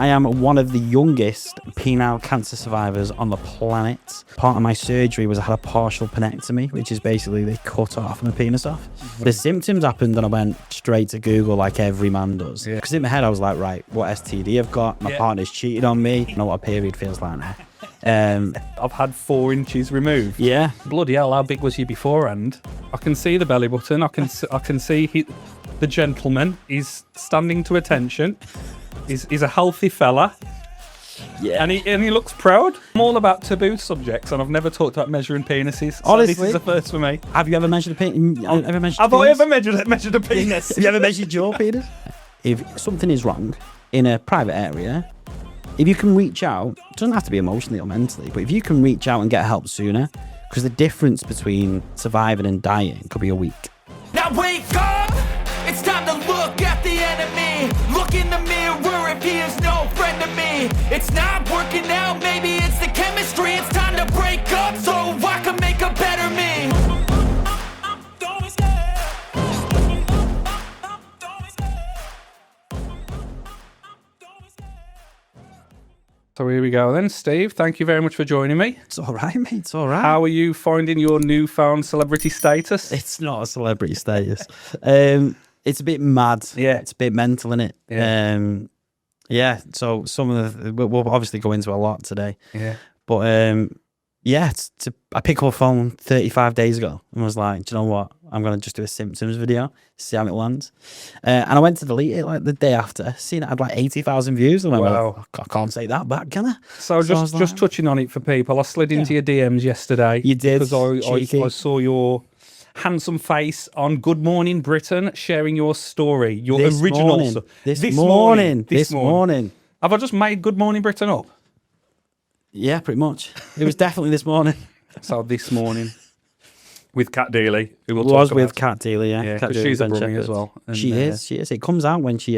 I am one of the youngest penile cancer survivors on the planet. Part of my surgery was I had a partial penectomy, which is basically they cut half my penis off. The symptoms happened and I went straight to Google like every man does. Because in my head I was like, right, what STD I've got? My partner's cheated on me. I know what a period feels like now. I've had 4 inches removed. Yeah. Bloody hell, how big was you beforehand? I can see the belly button. I can see the gentleman is standing to attention. He's a healthy fella. Yeah. And he looks proud. I'm all about taboo subjects, and I've never talked about measuring penises. So Honestly, this is a first for me. Have you ever measured a penis? Have I ever measured a penis? Have you ever measured your penis? If something is wrong in a private area, if you can reach out, it doesn't have to be emotionally or mentally, but if you can reach out and get help sooner, because the difference between surviving and dying could be a week. Now wake up! It's time to look at the enemy. Look in the mirror if he is no friend to me. It's not working out, maybe it's the chemistry. It's time to break up so I can make a better me. Don't be scared. Don't be scared. So here we go then, Steve. Thank you very much for joining me. It's all right, mate. It's all right. How are you finding your newfound celebrity status? It's not a celebrity status. It's a bit mad. Yeah. It's a bit mental, innit? Yeah. Yeah. So some of the we'll obviously go into a lot today. Yeah. But yeah, I picked up a phone 35 days ago and was like, do you know what? I'm going to just do a symptoms video, see how it lands. And I went to delete it like the day after, seeing it had like 80,000 views. And I went, Wow. well, I can't take that back, can I? So just touching on it for people, I slid into your DMs yesterday. You did, Because cheeky. I saw your handsome face on Good Morning Britain sharing your story, your This original morning. story. This morning. Have I just made Good Morning Britain up? Yeah, pretty much. It was definitely this morning. So this morning with Kat Deely, who we'll Was talk with about. Kat Deely, yeah. Yeah, Kat 'cause Deely, she's a Ben brummie as Shepherd. well. And, She is. It comes out when she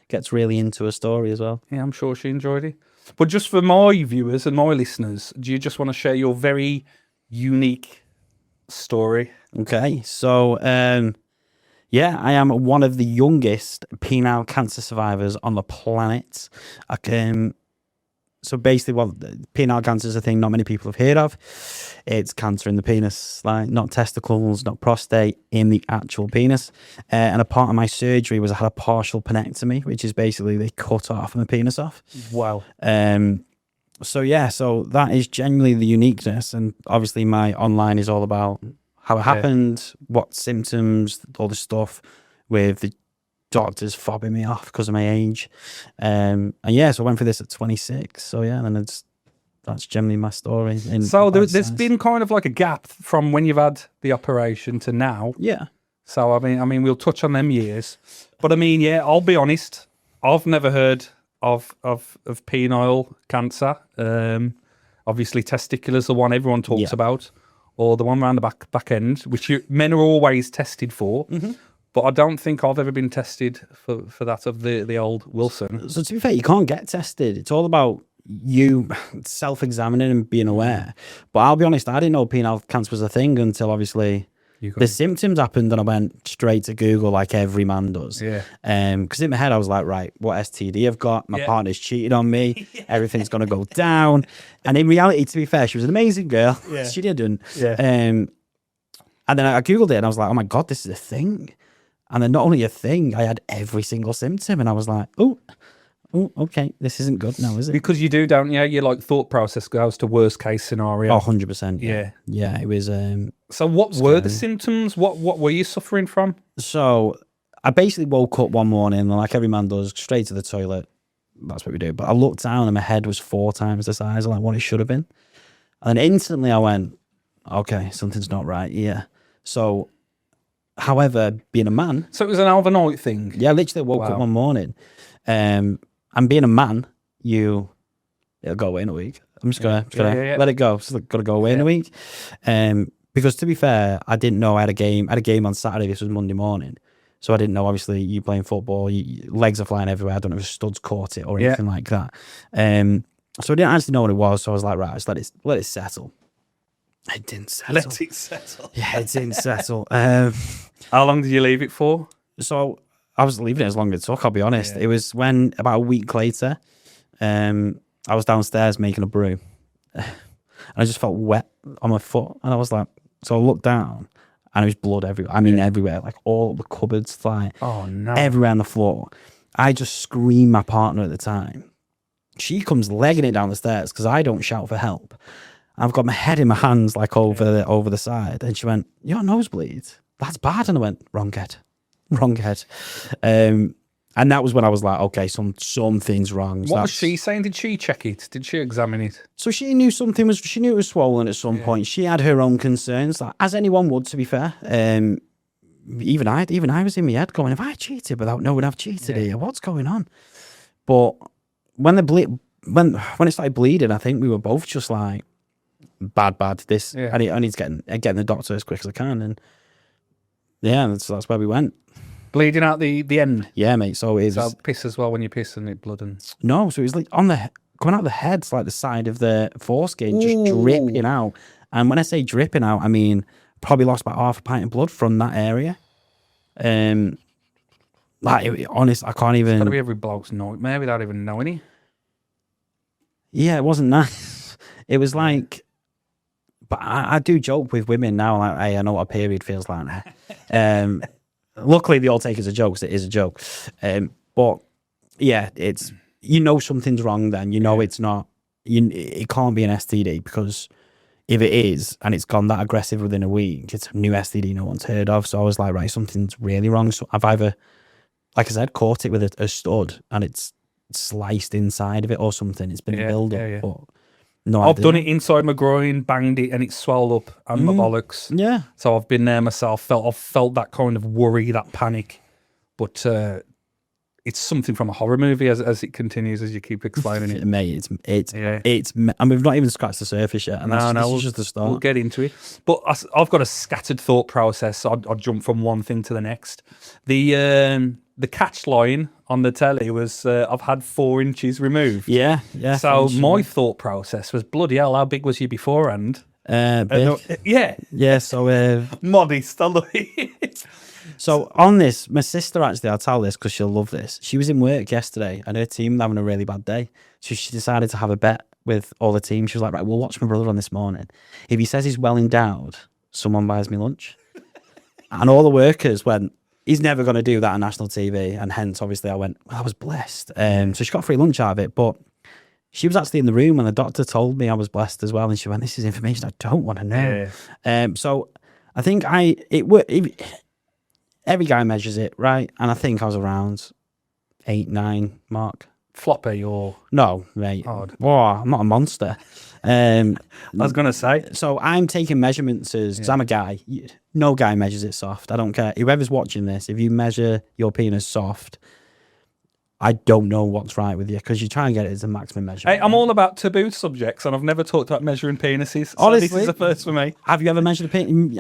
gets really into a story as well. Yeah, I'm sure she enjoyed it. But just for my viewers and my listeners, do you just want to share your very unique story? Okay, so yeah, I am one of the youngest penile cancer survivors on the planet. So basically, penile cancer is a thing not many people have heard of. It's cancer in the penis, like not testicles, not prostate, in the actual penis. And a part of my surgery was I had a partial penectomy, which is basically they cut half my penis off. Wow. So yeah, so that is genuinely the uniqueness, and obviously my online is all about how it happened, what symptoms, all the stuff with the doctors fobbing me off because of my age. And yeah, so I went for this at 26. So yeah, and that's generally my story. So there's been kind of like a gap from when you've had the operation to now. Yeah. So I mean, we'll touch on them years, but I mean, yeah, I'll be honest. I've never heard of penile cancer. Obviously, testicular is the one everyone talks about, or the one around the back end, which men are always tested for. Mm-hmm. But I don't think I've ever been tested for that of the old Wilson. So to be fair, you can't get tested. It's all about you self-examining and being aware. But I'll be honest, I didn't know penile cancer was a thing until obviously the symptoms happened and I went straight to Google like every man does. Yeah. Because in my head I was like, right, what STD I've got? My partner's cheated on me. Everything's going to go down. And in reality, to be fair, she was an amazing girl. Yeah. She didn't. Yeah. And then I Googled it and I was like, oh my God, this is a thing. And then not only a thing, I had every single symptom. And I was like, oh, okay, this isn't good now, is it? Because you do, don't you? Your like thought process goes to worst case scenario. Oh, 100%. Yeah. Yeah, it was... so what were the symptoms? What were you suffering from? So I basically woke up one morning, and like every man does, straight to the toilet. That's what we do. But I looked down and my head was 4 times the size of like what it should have been. And then instantly I went, okay, something's not right here. So... However, being a man... So it was an overnight thing? Yeah, I literally woke up one morning. And being a man, it'll go away in a week. I'm just going to let it go. It's got to go away in a week. Because to be fair, I didn't know I had a game. I had a game on Saturday. This was Monday morning. So I didn't know, obviously, you playing football, legs are flying everywhere. I don't know if studs caught it or anything like that. So I didn't actually know what it was. So I was like, right, just let it settle. It didn't settle. Let it settle. Yeah, it didn't settle. How long did you leave it for? So I was leaving it as long as it took, I'll be honest. It was when, about a week later, I was downstairs making a brew. And I just felt wet on my foot. And I was like, so I looked down and it was blood everywhere. I mean, everywhere. Like all the cupboards, like everywhere on the floor. I just screamed my partner at the time. She comes legging it down the stairs because I don't shout for help. I've got my head in my hands like over the side. And she went, "Your nosebleed? That's bad." And I went, wrong head. And that was when I was like, okay, something's wrong. What was she saying? Did she check it? Did she examine it? So she knew she knew it was swollen at some point. She had her own concerns, like, as anyone would, to be fair. Even I was in my head going, have I cheated without knowing I've cheated here? What's going on? But when when it started bleeding, I think we were both just like, bad. I need to get the doctor as quick as I can. And yeah, that's where we went. Bleeding out the end? Yeah, mate. So it was... piss as well when you piss and it blood and... No, so it was like coming out the head, it's like the side of the foreskin, just dripping out. And when I say dripping out, I mean probably lost about half a pint of blood from that area. Honest, I can't even... It's got to be every bloke's nightmare without even knowing it. Yeah, it wasn't nice. It was like... But I do joke with women now, like, hey, I know what a period feels like. Luckily, they all take it as a joke, so it is a joke. But yeah, it's, something's wrong then. It's not, it can't be an STD, because if it is, and it's gone that aggressive within a week, it's a new STD no one's heard of. So I was like, right, something's really wrong. So I've either, like I said, caught it with a stud and it's sliced inside of it or something. It's been a build-up. Yeah. But no, I've done it inside my groin, banged it, and it's swelled up, and my bollocks. Yeah. So I've been there myself. I've felt that kind of worry, that panic, but it's something from a horror movie as it continues, as you keep explaining it. Mate, and we've not even scratched the surface yet. And this is just the start. We'll get into it. But I've got a scattered thought process. So I'll jump from one thing to the next. The catch line on the telly was, I've had 4 inches removed. Yeah. So my thought process was, bloody hell, how big was you beforehand? Big. Yeah, so... modest, I love it. So on this, my sister, actually, I'll tell this because she'll love this. She was in work yesterday and her team were having a really bad day. So she decided to have a bet with all the team. She was like, right, we'll watch my brother on this morning. If he says he's well endowed, someone buys me lunch. And all the workers went, he's never going to do that on national TV. And hence, obviously, I went, well, I was blessed. So she got free lunch out of it. But she was actually in the room when the doctor told me I was blessed as well. And she went, this is information I don't want to know. Yeah. So I think every guy measures it, right? And I think I was around 8, 9 mark. Floppy or... No, mate. Odd. Whoa, I'm not a monster. I was going to say. So I'm taking measurements because I'm a guy. No guy measures it soft. I don't care. Whoever's watching this, if you measure your penis soft, I don't know what's right with you, because you try and get it as a maximum measurement. Hey, I'm all about taboo subjects, and I've never talked about measuring penises. So honestly, this is the first for me. Have you ever measured a penis?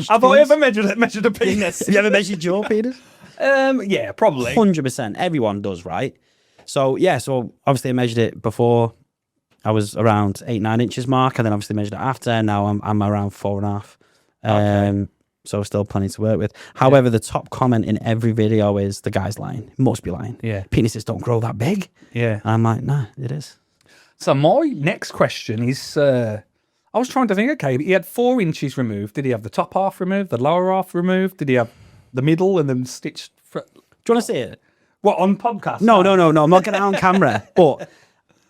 Have I ever measured a penis? Have you ever measured your penis? Yeah, probably. 100%. Everyone does, right? So obviously I measured it before. I was around 8, 9 inches mark, and then obviously measured it after. And now I'm around 4.5. Okay. So still plenty to work with. However, the top comment in every video is the guy's lying. Must be lying. Yeah. Penises don't grow that big. Yeah. And I'm like, nah, it is. So my next question is, I was trying to think, okay, he had 4 inches removed. Did he have the top half removed, the lower half removed? Did he have the middle and then stitched? Do you want to see it? What, on podcast? No. I'm not getting it on camera. But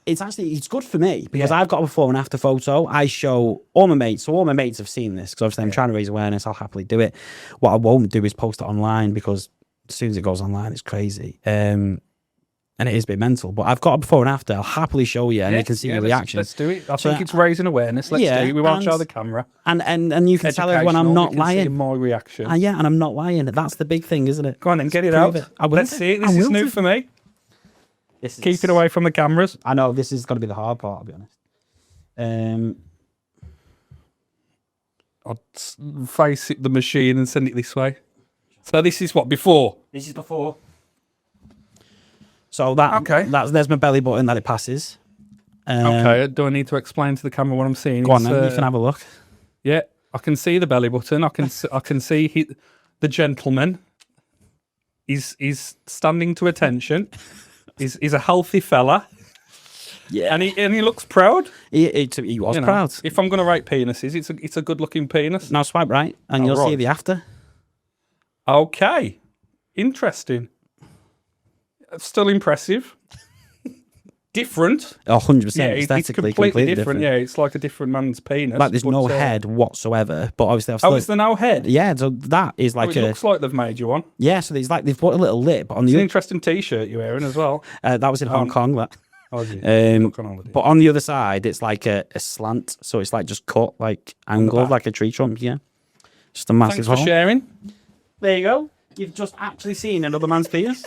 it's good for me, because I've got a before and after photo. I show all my mates. So all my mates have seen this, because obviously I'm trying to raise awareness. I'll happily do it. What I won't do is post it online, because as soon as it goes online, it's crazy. And it is a bit mental. But I've got a before and after. I'll happily show you, and you can see your reaction. Let's do it. I think it's raising awareness. Let's do it. We won't show the camera. And you can tell everyone I'm not lying. See my reaction. And I'm not lying. That's the big thing, isn't it? Go on then, get it out. Let's see it. This is new for me. Keep it away from the cameras. I know, this is going to be the hard part, I'll be honest. I'll face the machine and send it this way. So this is what, before? This is before. So there's my belly button that it passes. Okay, do I need to explain to the camera what I'm seeing? Go on then, you can have a look. Yeah, I can see the belly button. I can see the gentleman. He's standing to attention. He's a healthy fella. Yeah. And he looks proud. He was proud. If I'm going to rate penises, it's a good looking penis. Now swipe right, and you'll see right. the after. Okay, interesting. Still impressive. Different. 100%. Yeah, it's Aesthetically, completely different. Yeah, it's like a different man's penis. Like there's no head whatsoever, but obviously I've still... Oh, is there no head? Yeah, so that is like it looks like they've made you one. Yeah, so there's like they've put a little lip on It's the... an interesting T-shirt you're wearing as well. That was in Hong Kong, that. Oh, look on holiday. But on the other side, it's like a slant, so it's like just cut, like angled, like a tree trunk, yeah. Just a massive Thanks for sharing. There you go. You've just actually seen another man's penis.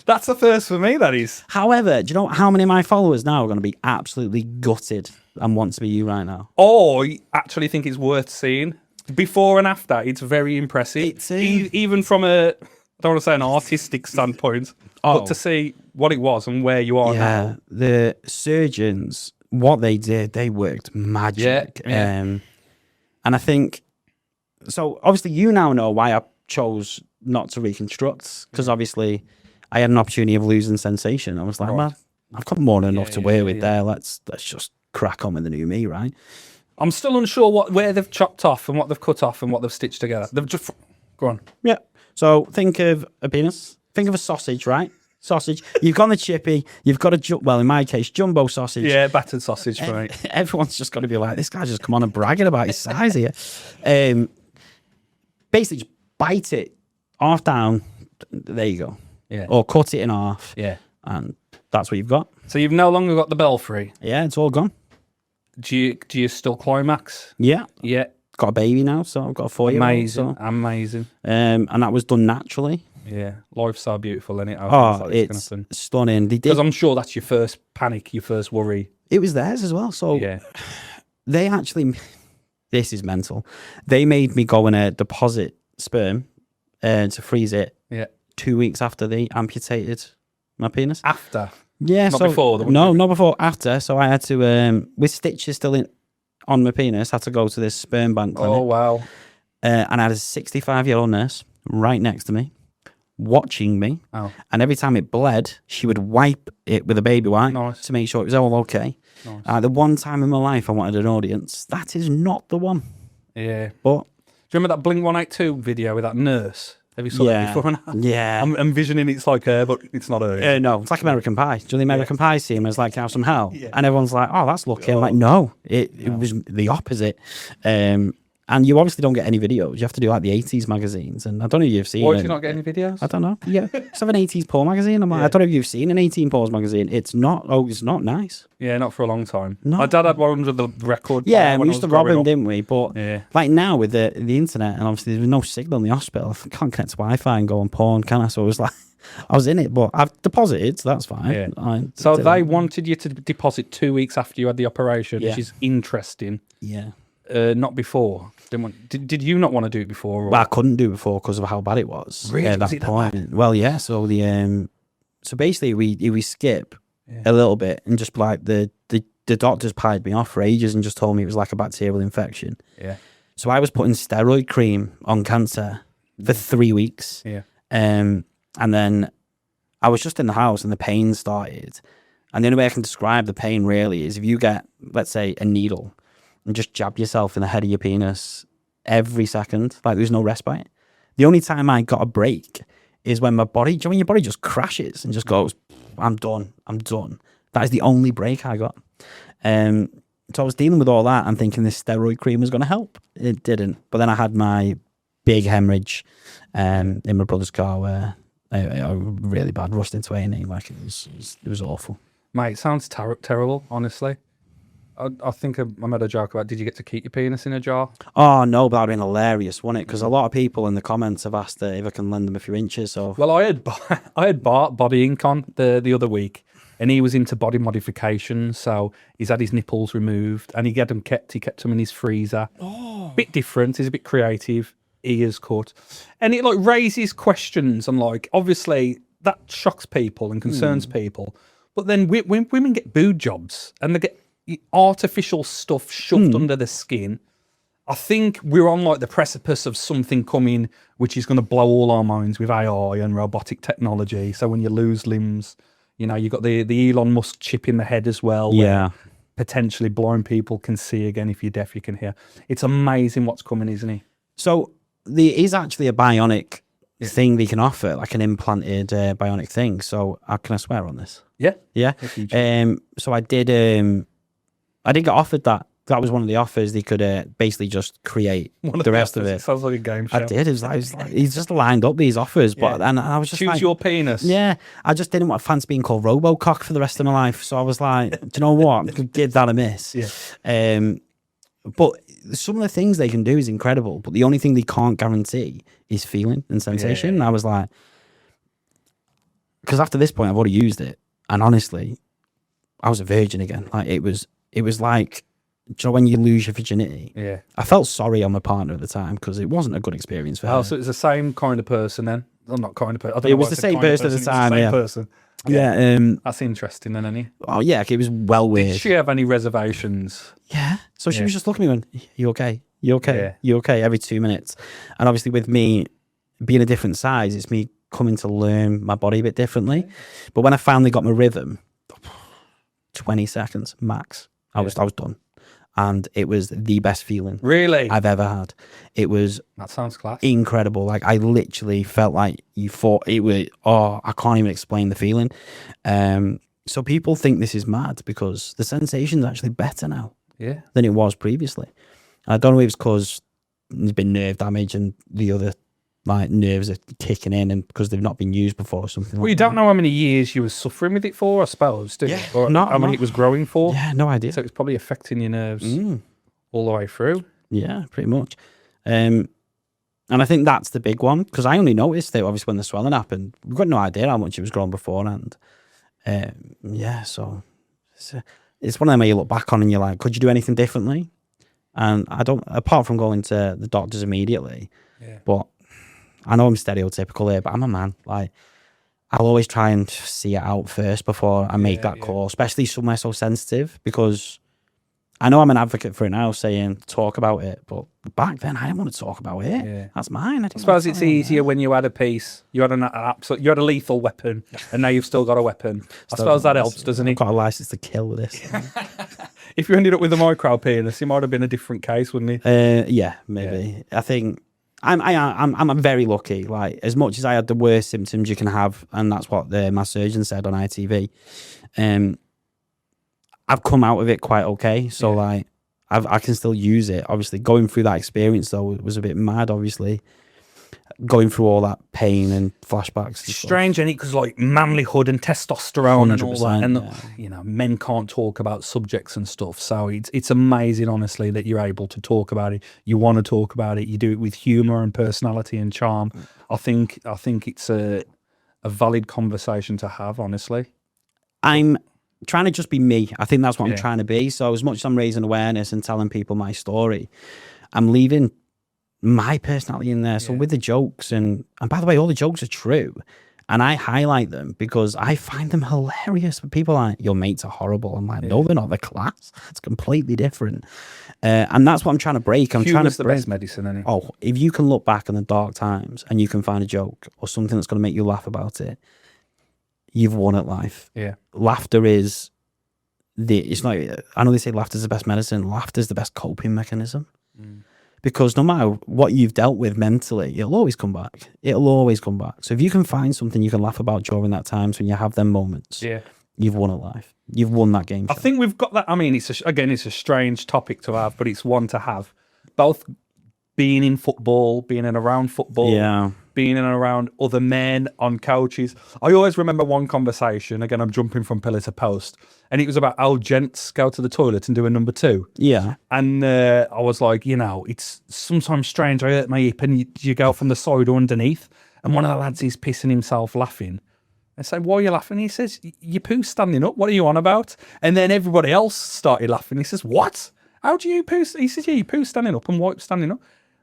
That's the first for me, that is. However, do you know how many of my followers now are going to be absolutely gutted and want to be you right now? Or actually think it's worth seeing. Before and after, it's very impressive. It's even from I don't want to say an artistic standpoint, but to see what it was and where you are now. The surgeons, what they did, they worked magic. Yeah. And I think, so obviously you now know why I chose not to reconstruct, because obviously I had an opportunity of losing sensation. I was like, man, I've got more than enough to wear with there. Let's just crack on with the new me, right? I'm still unsure where they've chopped off and what they've cut off and what they've stitched together. They've just... Go on. Yeah. So think of a penis. Think of a sausage, right? Sausage. You've got the chippy. You've got well, in my case, jumbo sausage. Yeah, battered sausage, right. Everyone's just got to be like, this guy's just come on and bragging about his size here. Basically, just bite it half down. There you go. Yeah. Or cut it in half. Yeah. And that's what you've got. So you've no longer got the belfry. Yeah, it's all gone. Do you still climax? Yeah. Yeah. Got a baby now, so I've got a 4-year-old. Amazing. Amazing. And that was done naturally. Yeah. Life's so beautiful, isn't it? It's stunning. Because I'm sure that's your first panic, your first worry. It was theirs as well. So yeah. They actually, this is mental. They made me go and deposit sperm to freeze it 2 weeks after they amputated my penis. After? Yeah. Not before? No, not before, after. So I had to, with stitches still on my penis, had to go to this sperm bank clinic. Oh, wow. And I had a 65-year-old nurse right next to me, watching me. Oh. And every time it bled, she would wipe it with a baby wipe to make sure it was all okay. Nice. The one time in my life I wanted an audience, that is not the one. Yeah. But do you remember that Blink 182 video with that nurse? Have you saw that before? Yeah. I'm envisioning it's like her, but it's not her. No, it's like American Pie. Do you know the American Pie scene? It's like Have Some Hell. Yeah. And everyone's like, oh, that's lucky. I'm like, no, it was the opposite. And you obviously don't get any videos. You have to do like the 80s magazines. And I don't know if you've seen Why do you not get any videos? I don't know. Yeah. It's like an 80s porn magazine. I'm like, I don't know if you've seen an 18 porn magazine. It's not nice. Yeah, not for a long time. No. My dad had one under the record. Yeah, we used to rob him, didn't we? But yeah. Like now with the internet, and obviously there's no signal in the hospital. I can't connect to Wi-Fi and go on porn, can I? So it was like, I was in it, but I've deposited, so that's fine. Yeah. So they wanted you to deposit 2 weeks after you had the operation, which is interesting. Yeah. Not before. Did you not want to do it before? Or? Well, I couldn't do it before because of how bad it was. Really? At that point. Well, yeah. So so basically we skip a little bit and just like the doctors pied me off for ages and just told me it was like a bacterial infection. Yeah. So I was putting steroid cream on cancer for 3 weeks. Yeah. And then I was just in the house and the pain started. And the only way I can describe the pain really is if you get, let's say, a needle and just jab yourself in the head of your penis every second, like there's no respite. The only time I got a break is when my body, when your body just crashes and just goes, I'm done. That is the only break I got. So I was dealing with all that and thinking this steroid cream was going to help. It didn't. But then I had my big hemorrhage in my brother's car where I really bad, rushed into A&E. Like it was awful. Mate, it sounds terrible, honestly. I think I made a joke about, did you get to keep your penis in a jar? Oh, no, but that would have been hilarious, wouldn't it? Because a lot of people in the comments have asked if I can lend them a few inches. So. Well, I had Bart Body Ink on the other week, and he was into body modification, so he's had his nipples removed, and he kept them in his freezer. Oh. Bit different, he's a bit creative, ears cut. And it like raises questions, and like, obviously, that shocks people and concerns people. But then when women get boob jobs, and they get artificial stuff shoved under the skin, I think we're on like the precipice of something coming which is going to blow all our minds with AI and robotic technology. So when you lose limbs, You know, you've got the Elon Musk chip in the head as well. where Yeah. Potentially blind people can see again. If you're deaf, you can hear. It's amazing what's coming, isn't it? So there is actually a bionic thing they can offer, like an implanted bionic thing. So can I swear on this? Yeah. Yeah. So I did get offered that. That was one of the offers. They could basically just create the rest of it. Sounds like a game show. I did. It was like he's just lined up these offers, but and I was just Choose like, your penis. yeah. I just didn't want fancy being called Robocock for the rest of my life. So I was like, do you know what? Give that a miss. Yeah. But some of the things they can do is incredible. But the only thing they can't guarantee is feeling and sensation. And I was like, because after this point, I've already used it, and honestly, I was a virgin again. Like it was like. Do you know when you lose your virginity? Yeah. I felt sorry on my partner at the time because it wasn't a good experience for her. Oh, so it's the same kind of person then? Well, not kind of person. I don't It know was why I the said same kind of person at the It was time, same yeah. person. Yeah. That's interesting then, isn't it? Oh, yeah. It was well weird. Did she have any reservations? Yeah. So she was just looking at me going, you okay? You okay? Yeah. You okay? Every 2 minutes. And obviously with me being a different size, it's me coming to learn my body a bit differently. But when I finally got my rhythm, 20 seconds max, I was done. And it was the best feeling Really? I've ever had. It was That sounds class. incredible. Like I literally felt like you thought it was. Oh, I can't even explain the feeling. So people think this is mad because the sensation's actually better now Yeah. than it was previously. I don't know if it's because there's been nerve damage and the other like nerves are kicking in, and because they've not been used before or something. Well, you don't know how many years you were suffering with it for, I suppose, do you? Yeah, Or how many it was growing for. Yeah, no idea. So it's probably affecting your nerves all the way through. Yeah, pretty much. And I think that's the big one because I only noticed it obviously when the swelling happened. We've got no idea how much it was growing beforehand. Yeah, so it's one of them where you look back on and you're like, could you do anything differently? And I don't, apart from going to the doctors immediately. Yeah. But I know I'm stereotypical here, but I'm a man. Like, I'll always try and see it out first before I make that call, especially somewhere so sensitive, because I know I'm an advocate for it now, saying talk about it, but back then I didn't want to talk about it. Yeah. That's mine. I suppose it's easier when you had a piece, you had you had a lethal weapon, and now you've still got a weapon. I suppose that helps, doesn't it? I've got a license to kill with this. If you ended up with a micro penis, it might have been a different case, wouldn't it? Yeah, maybe. I think I'm very lucky. Like, as much as I had the worst symptoms you can have, and that's what my surgeon said on ITV. I've come out of it quite okay. So like, I can still use it. Obviously, going through that experience though was a bit mad. Obviously, going through all that pain and flashbacks. And Strange, ain't it? Because like manlyhood and testosterone and all that, and yeah. you know, men can't talk about subjects and stuff. So it's amazing, honestly, that you're able to talk about it. You want to talk about it. You do it with humor and personality and charm. I think it's a valid conversation to have. Honestly, I'm trying to just be me. I think that's what I'm trying to be. So as much as I'm raising awareness and telling people my story, I'm leaving my personality in there. So with the jokes, and by the way, all the jokes are true, and I highlight them because I find them hilarious. But people are like, your mates are horrible. I'm like, no, they're not. They're class. It's completely different. And that's what I'm trying to break. I'm trying to the best medicine, isn't it? Oh, if you can look back on the dark times and you can find a joke or something that's going to make you laugh about it, you've won at life. Yeah. Laughter is it's not, I know they say laughter's the best medicine. Laughter's the best coping mechanism. Because no matter what you've dealt with mentally, it'll always come back. It'll always come back. So if you can find something you can laugh about during that time, so when you have them moments, you've won at life. You've won that game. I think we've got that. I mean, it's a strange topic to have, but it's one to have. Both being in football, being in around football, being in and around other men on couches. I always remember one conversation, again, I'm jumping from pillar to post, and it was about how gents go to the toilet and do a number two. Yeah. And I was like, you know, it's sometimes strange. I hurt my hip and you go from the side or underneath. And one of the lads is pissing himself laughing. I say, why are you laughing? He says, your poo's standing up. What are you on about? And then everybody else started laughing. He says, what? How do you poo? He says, yeah, your poo's standing up and wipe standing up.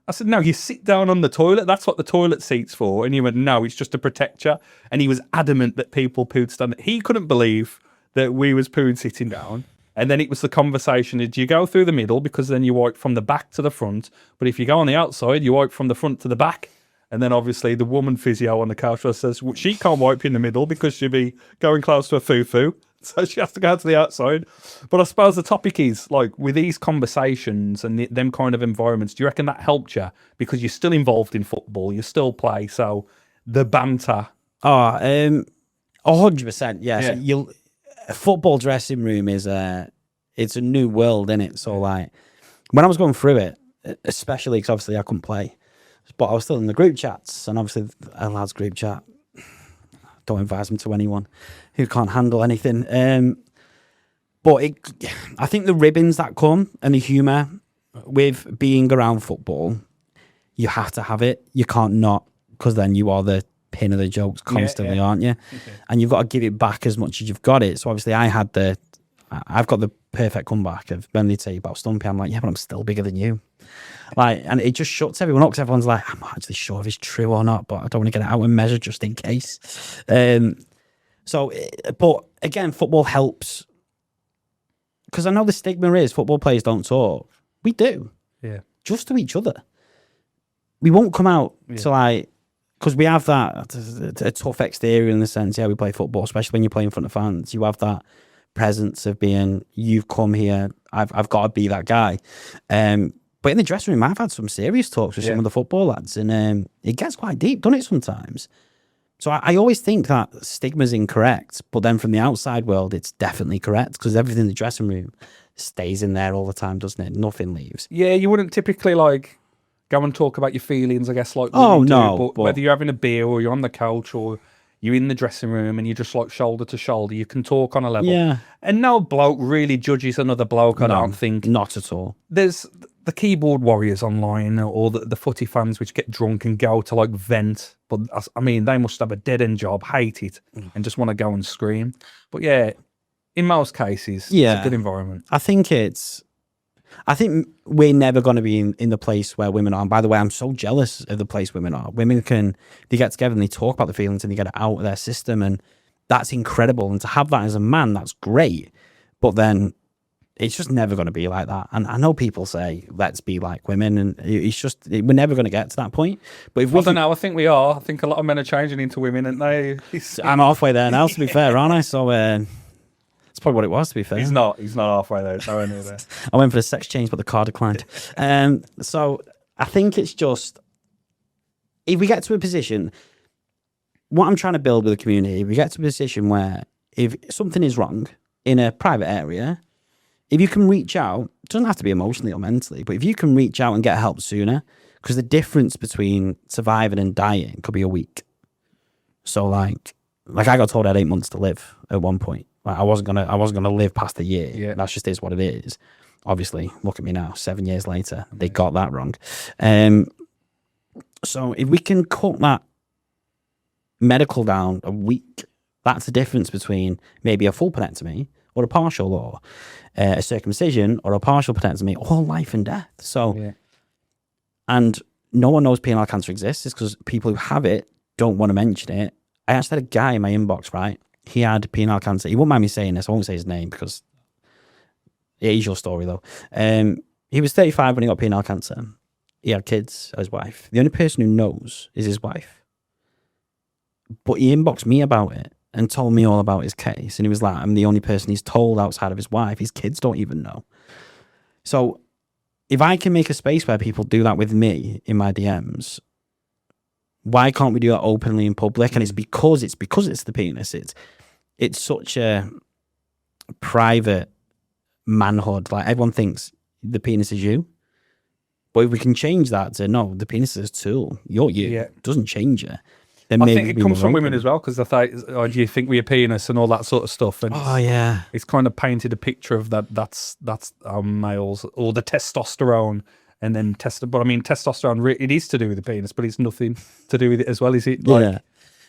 I said, no, you sit down on the toilet. That's what the toilet seat's for. And he went, no, it's just to protect you. And he was adamant that people pooed standing. He couldn't believe that we was pooing sitting down. And then it was the conversation, did you go through the middle? Because then you wipe from the back to the front. But if you go on the outside, you wipe from the front to the back. And then obviously the woman physio on the couch says she can't wipe you in the middle because she'll be going close to a foo-foo. So she has to go to the outside. But I suppose the topic is, like, with these conversations and them kind of environments, do you reckon that helped you? Because you're still involved in football, you still play, so the banter. 100%, yes. Yeah. A football dressing room is it's a new world, isn't it? So, like, when I was going through it, especially because obviously I couldn't play, but I was still in the group chats, and obviously a lads group chat, don't advise them to anyone who can't handle anything. But I think the ribbons that come and the humour with being around football, you have to have it. You can't not, because then you are the pin of the jokes constantly, aren't you? Okay. And you've got to give it back as much as you've got it. So obviously I've got the perfect comeback of when they tell you about Stumpy, I'm like, yeah, but I'm still bigger than you. Like, and it just shuts everyone up because everyone's like, I'm not actually sure if it's true or not, but I don't want to get it out and measure just in case. But again, football helps, because I know the stigma is football players don't talk. We do. Yeah. Just to each other. We won't come out to, like, because we have that a tough exterior in the sense, we play football, especially when you play in front of fans. You have that presence of being, you've come here, I've got to be that guy. But in the dressing room, I've had some serious talks with some of the football lads, and it gets quite deep, doesn't it, sometimes? So I always think that stigma's incorrect, but then from the outside world, it's definitely correct, because everything in the dressing room stays in there all the time, doesn't it? Nothing leaves. Yeah, you wouldn't typically, like, go and talk about your feelings, I guess, like, but whether you're having a beer or you're on the couch or you're in the dressing room and you're just, like, shoulder to shoulder, you can talk on a level. Yeah. And no bloke really judges another bloke, I don't think. Not at all. There's the keyboard warriors online, or the footy fans which get drunk and go to, like, vent. But, I mean, they must have a dead-end job, hate it, and just want to go and scream. But, yeah, in most cases, it's a good environment. I think we're never going to be in the place where women are. And by the way, I'm so jealous of the place women are. Women they get together and they talk about the feelings and they get it out of their system. And that's incredible. And to have that as a man, that's great. But then it's just never going to be like that. And I know people say, let's be like women. And it's just, we're never going to get to that point. But if I don't know. I think we are. I think a lot of men are changing into women, and I'm halfway there now, to be fair, aren't I? So, it's probably what it was, to be fair. He's not halfway there. It's nowhere near there. I went for the sex change, but the car declined. So I think it's just, if we get to a position, what I'm trying to build with the community, if we get to a position where if something is wrong in a private area, if you can reach out, it doesn't have to be emotionally or mentally, but if you can reach out and get help sooner, because the difference between surviving and dying could be a week. So like I got told I had 8 months to live at one point. Like I wasn't gonna live past a year. Yeah. That's just is what it is. Obviously, look at me now. 7 years later, they got that wrong. So if we can cut that medical down a week, that's the difference between maybe a full penectomy or a partial, or a circumcision or a partial penectomy, or life and death. So, and no one knows penile cancer exists. It's because people who have it don't want to mention it. I actually had a guy in my inbox, right? He had penile cancer. He won't mind me saying this. I won't say his name because it is your story, though. He was 35 when he got penile cancer. He had kids, his wife. The only person who knows is his wife. But he inboxed me about it and told me all about his case. And he was like, I'm the only person he's told outside of his wife. His kids don't even know. So if I can make a space where people do that with me in my DMs, why can't we do that openly in public? And it's because it's the penis. It's such a private manhood. Like everyone thinks the penis is you. But if we can change that to no, the penis is a tool. You're you. Yeah. It doesn't change it. I think it comes from women as well, because they think, oh, do you think we're a penis and all that sort of stuff? And it's kind of painted a picture of that's males, or the testosterone, and then But I mean, testosterone, it is to do with the penis, but it's nothing to do with it as well, is it? Like,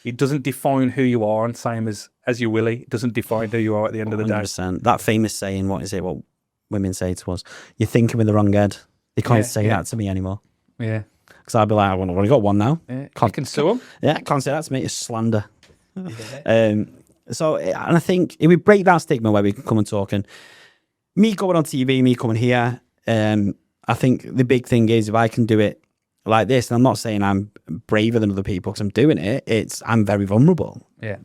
it doesn't define who you are, and same as you Willie, it doesn't define who you are at the end of the day. 100%. That famous saying, what is it? What women say to us? You're thinking with the wrong head. They can't say that to me anymore. Yeah. Because I'd be like, I've only got one now. Yeah, you can sue them. Yeah, can't say that to me. It's slander. So, and I think if we break that stigma where we can come and talk, and me going on TV, me coming here, I think the big thing is if I can do it like this, and I'm not saying I'm braver than other people because I'm doing it. I'm very vulnerable. Yeah.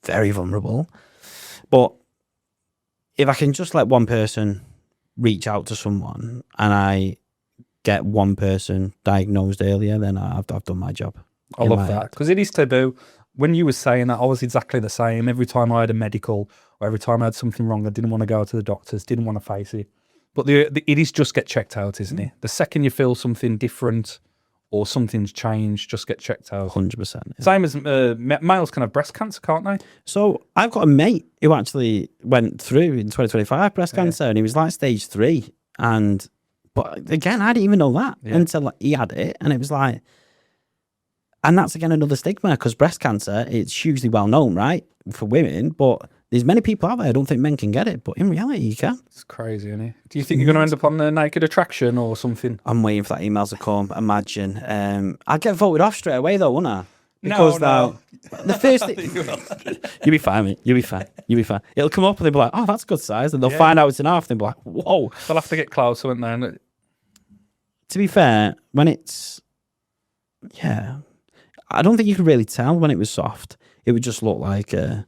Very vulnerable. But if I can just let one person reach out to someone and I get one person diagnosed earlier, then I've done my job. I love that because it is taboo. When you were saying that, I was exactly the same. Every time I had a medical or every time I had something wrong, I didn't want to go to the doctors, didn't want to face it. But it is just get checked out, isn't it? The second you feel something different or something's changed, just get checked out. 100%. Yeah. Same as males can have breast cancer, can't they? So I've got a mate who actually went through in 2025 breast cancer, and he was like stage 3. But again, I didn't even know that until he had it, and it was like, and that's again another stigma because breast cancer, it's hugely well known, right, for women, but there's many people out there who don't think men can get it, but in reality, you can. It's crazy, isn't it? Do you think you're going to end up on the Naked Attraction or something? I'm waiting for that email to come. Imagine. I'd get voted off straight away, though, wouldn't I? Because no. The first thing... You'll be fine, mate. You'll be fine. It'll come up and they'll be like, oh, that's good size. And they'll find out it's enough. And they'll be like, whoa. They'll have to get closer, won't they? To be fair, when it's... Yeah. I don't think you could really tell when it was soft. It would just look like... a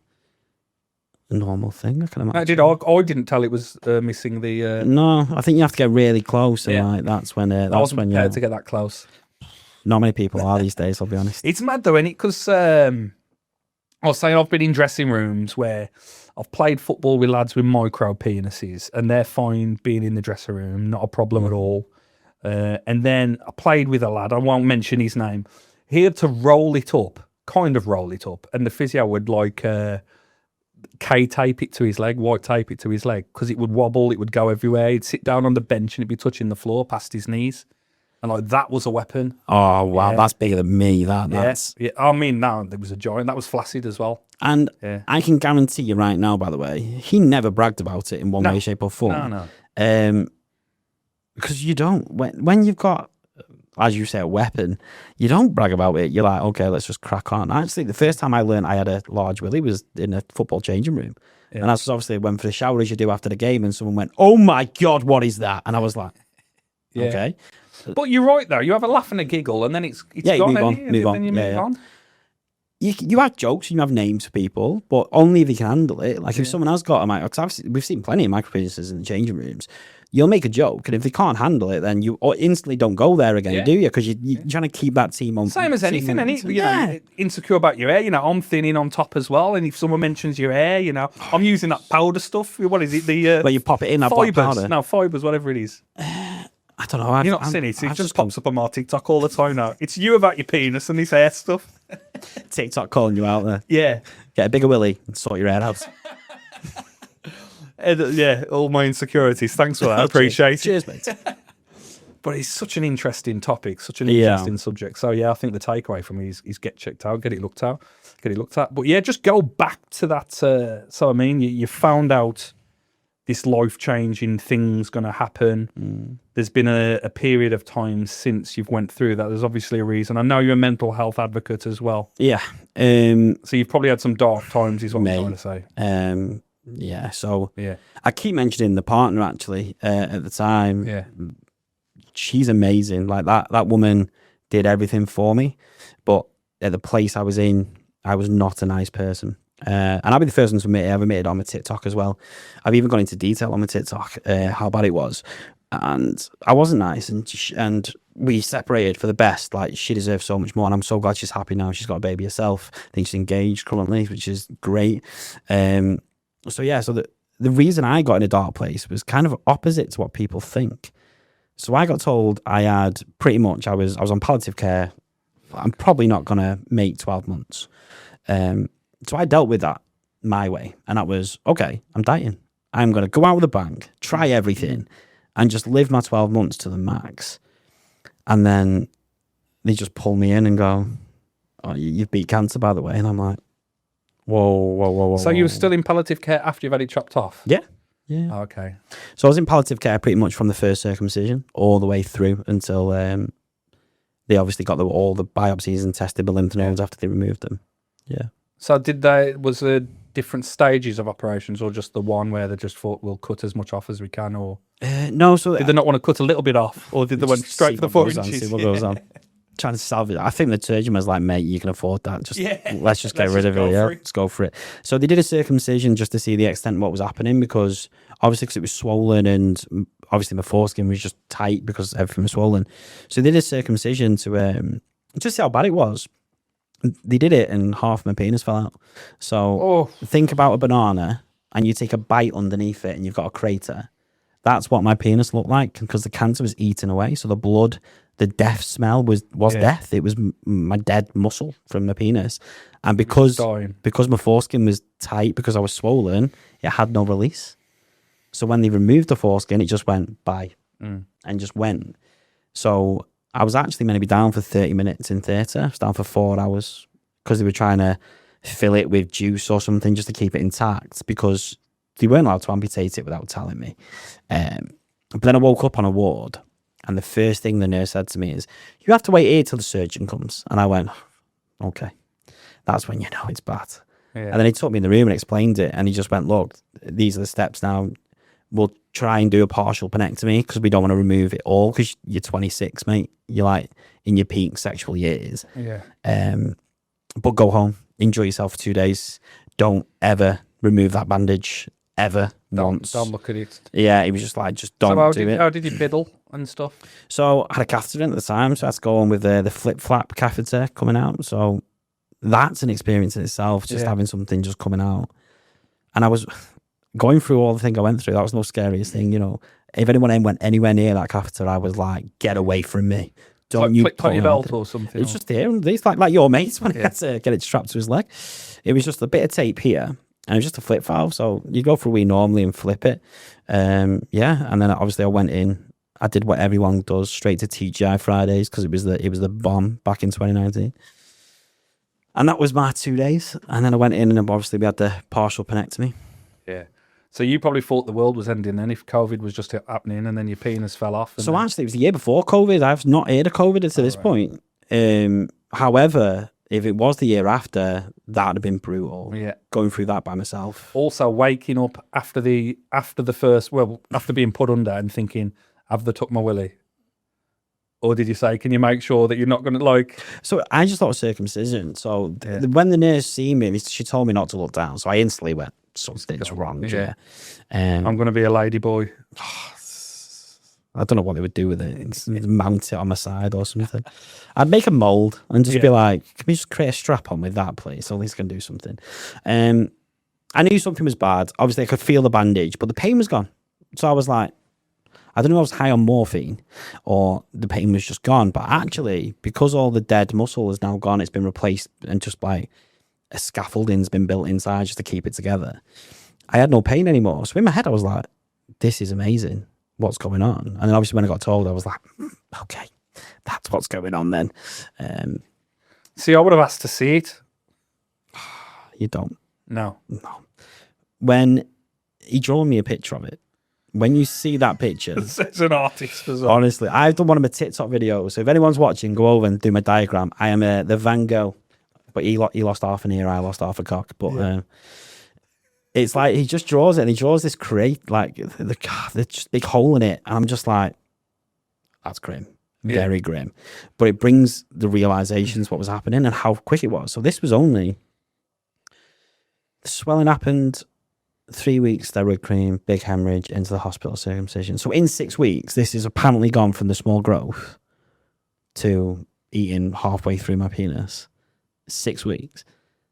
normal thing, I can imagine. I didn't tell it was missing the... No, I think you have to get really close, and like that's when I wasn't prepared to get that close. Not many people are these days, I'll be honest. It's mad though, isn't it? Because I was saying I've been in dressing rooms where I've played football with lads with micro penises, and they're fine being in the dressing room, not a problem at all. And then I played with a lad, I won't mention his name. He had to roll it up, and the physio would like... K-tape it to his leg, white tape it to his leg, because it would wobble, it would go everywhere. He'd sit down on the bench and it'd be touching the floor past his knees. And like that was a weapon. Oh, wow, that's bigger than me, that's... Yeah. I mean, now there was a joint. That was flaccid as well. And I can guarantee you right now, by the way, he never bragged about it in one way, shape or form. No. Because you don't. When you've got... as you say, a weapon, you don't brag about it. You're like, okay, let's just crack on. Actually, the first time I learned I had a large willy was in a football changing room. Yeah. And that's obviously went for the shower as you do after the game, and someone went, oh my God, what is that? And I was like, okay. But you're right, though. You have a laugh and a giggle, and then it's gone. Move on. You have jokes and you have names for people, but only if you can handle it. Like if someone has got a micro, we've seen plenty of micropenises in the changing rooms. You'll make a joke, and if they can't handle it, then you instantly don't go there again, do you? Because you're trying to keep that team on. Same as anything, you know, insecure about your hair. You know, I'm thinning on top as well, and if someone mentions your hair, you know, I'm using that powder stuff. What is it? Where you pop it in, that black powder. No, fibers, whatever it is. I don't know. You're not seen it. It just pops up on my TikTok all the time now. It's you about your penis and this hair stuff. TikTok calling you out there. Yeah. Get a bigger willy and sort your hair out. All my insecurities. Thanks for that. I appreciate it. Cheers, mate. But it's such an interesting topic, such an interesting subject. So, I think the takeaway from me is get checked out, get it looked at. But, just go back to that. So, I mean, you found out this life-changing thing's going to happen. There's been a period of time since you've went through that. There's obviously a reason. I know you're a mental health advocate as well. Yeah. So you've probably had some dark times is what I'm trying to say. I keep mentioning the partner, actually, at the time. Yeah. She's amazing. Like, that woman did everything for me. But at the place I was in, I was not a nice person. And I'll be the first one to admit it. I've admitted on my TikTok as well. I've even gone into detail on my TikTok how bad it was, and I wasn't nice. And we separated for the best. Like, she deserves so much more, and I'm so glad she's happy now. She's got a baby herself. I think she's engaged currently, which is great. So the reason I got in a dark place was kind of opposite to what people think. So I got told I had pretty much I was on palliative care. I'm probably not gonna make 12 months. So I dealt with that my way, and that was, okay, I'm dying. I'm going to go out with a bang, try everything, and just live my 12 months to the max. And then they just pull me in and go, oh, you've beat cancer, by the way. And I'm like, whoa. So you were still in palliative care after you've had it chopped off? Yeah. Oh, okay. So I was in palliative care pretty much from the first circumcision all the way through until they obviously got all the biopsies and tested the lymph nodes after they removed them. Yeah. So was the different stages of operations, or just the one where they just thought we'll cut as much off as we can, or no? So did they not want to cut a little bit off, or did they went straight for the 4 inches? See what goes on. Trying to salvage it. I think the surgeon was like, mate, you can afford that. Let's just get rid of it. Yeah, let's go for it. So they did a circumcision just to see the extent of what was happening, because it was swollen, and obviously my foreskin was just tight because everything was swollen. So they did a circumcision to just see how bad it was. They did it and half my penis fell out. So think about a banana and you take a bite underneath it and you've got a crater. That's what my penis looked like, because the cancer was eaten away. So the blood, the death smell was death. It was my dead muscle from my penis. And because my foreskin was tight, because I was swollen, it had no release. So when they removed the foreskin, it just went bye and just went. So I was actually meant to be down for 30 minutes in theatre. I was down for 4 hours because they were trying to fill it with juice or something just to keep it intact, because they weren't allowed to amputate it without telling me. But then I woke up on a ward, and the first thing the nurse said to me is, you have to wait here till the surgeon comes. And I went, okay. That's when you know it's bad. Yeah. And then he took me in the room and explained it, and he just went, look, these are the steps now. We'll try and do a partial penectomy because we don't want to remove it all, because you're 26, mate. You're like in your peak sexual years. Yeah. But go home, enjoy yourself for 2 days. Don't ever remove that bandage ever once. Don't look at it. Yeah, he was just like, just don't do it. How did you fiddle and stuff? So I had a catheter in at the time, so I had to go on with the flip-flap catheter coming out. So that's an experience in itself, just having something just coming out. And I was going through all the thing I went through. That was no scariest thing, you know. If anyone went anywhere near that catheter, I was like, get away from me. Don't you put your belt or something? It's just here. It's like your mates when he had to get it strapped to his leg. It was just a bit of tape here, and it was just a flip valve. So you go for a wee normally and flip it. And then obviously I went in. I did what everyone does, straight to TGI Fridays, because it was the bomb back in 2019. And that was my 2 days. And then I went in, and obviously we had the partial penectomy. Yeah. So you probably thought the world was ending then if COVID was just happening, and then your penis fell off. So actually, it was the year before COVID. I've not heard of COVID to this point. However, if it was the year after, that would have been brutal. Yeah, going through that by myself. Also, waking up after being put under and thinking, have they took my willy? Or did you say, can you make sure that you're not going to So I just thought it was circumcision. So when the nurse seen me, she told me not to look down. So I instantly went, something's wrong. Yeah. I'm going to be a lady boy. I don't know what they would do with it. Mount it on my side or something. I'd make a mold and just be like, can we just create a strap on with that, please? So at least I can do something. I knew something was bad. Obviously, I could feel the bandage, but the pain was gone. So I was like, I don't know if I was high on morphine or the pain was just gone. But actually, because all the dead muscle is now gone, it's been replaced, and just like a scaffolding's been built inside just to keep it together. I had no pain anymore. So in my head, I was like, this is amazing. What's going on? And then obviously when I got told, I was like, okay, that's what's going on then. See, I would have asked to see it. You don't. No. When he drew me a picture of it, when you see that picture, it's an artist as well. Honestly, I've done one of my TikTok videos. So if anyone's watching, go over and do my diagram. I am the Van Gogh, but he lost half an ear, I lost half a cock. But it's like he just draws it, and he draws this crate, like the just big hole in it, and I'm just like, that's grim, very grim. But it brings the realizations what was happening and how quick it was. So this was only, the swelling happened. 3 weeks, steroid cream, big hemorrhage, into the hospital, circumcision. So in 6 weeks, this is apparently gone from the small growth to eating halfway through my penis. 6 weeks.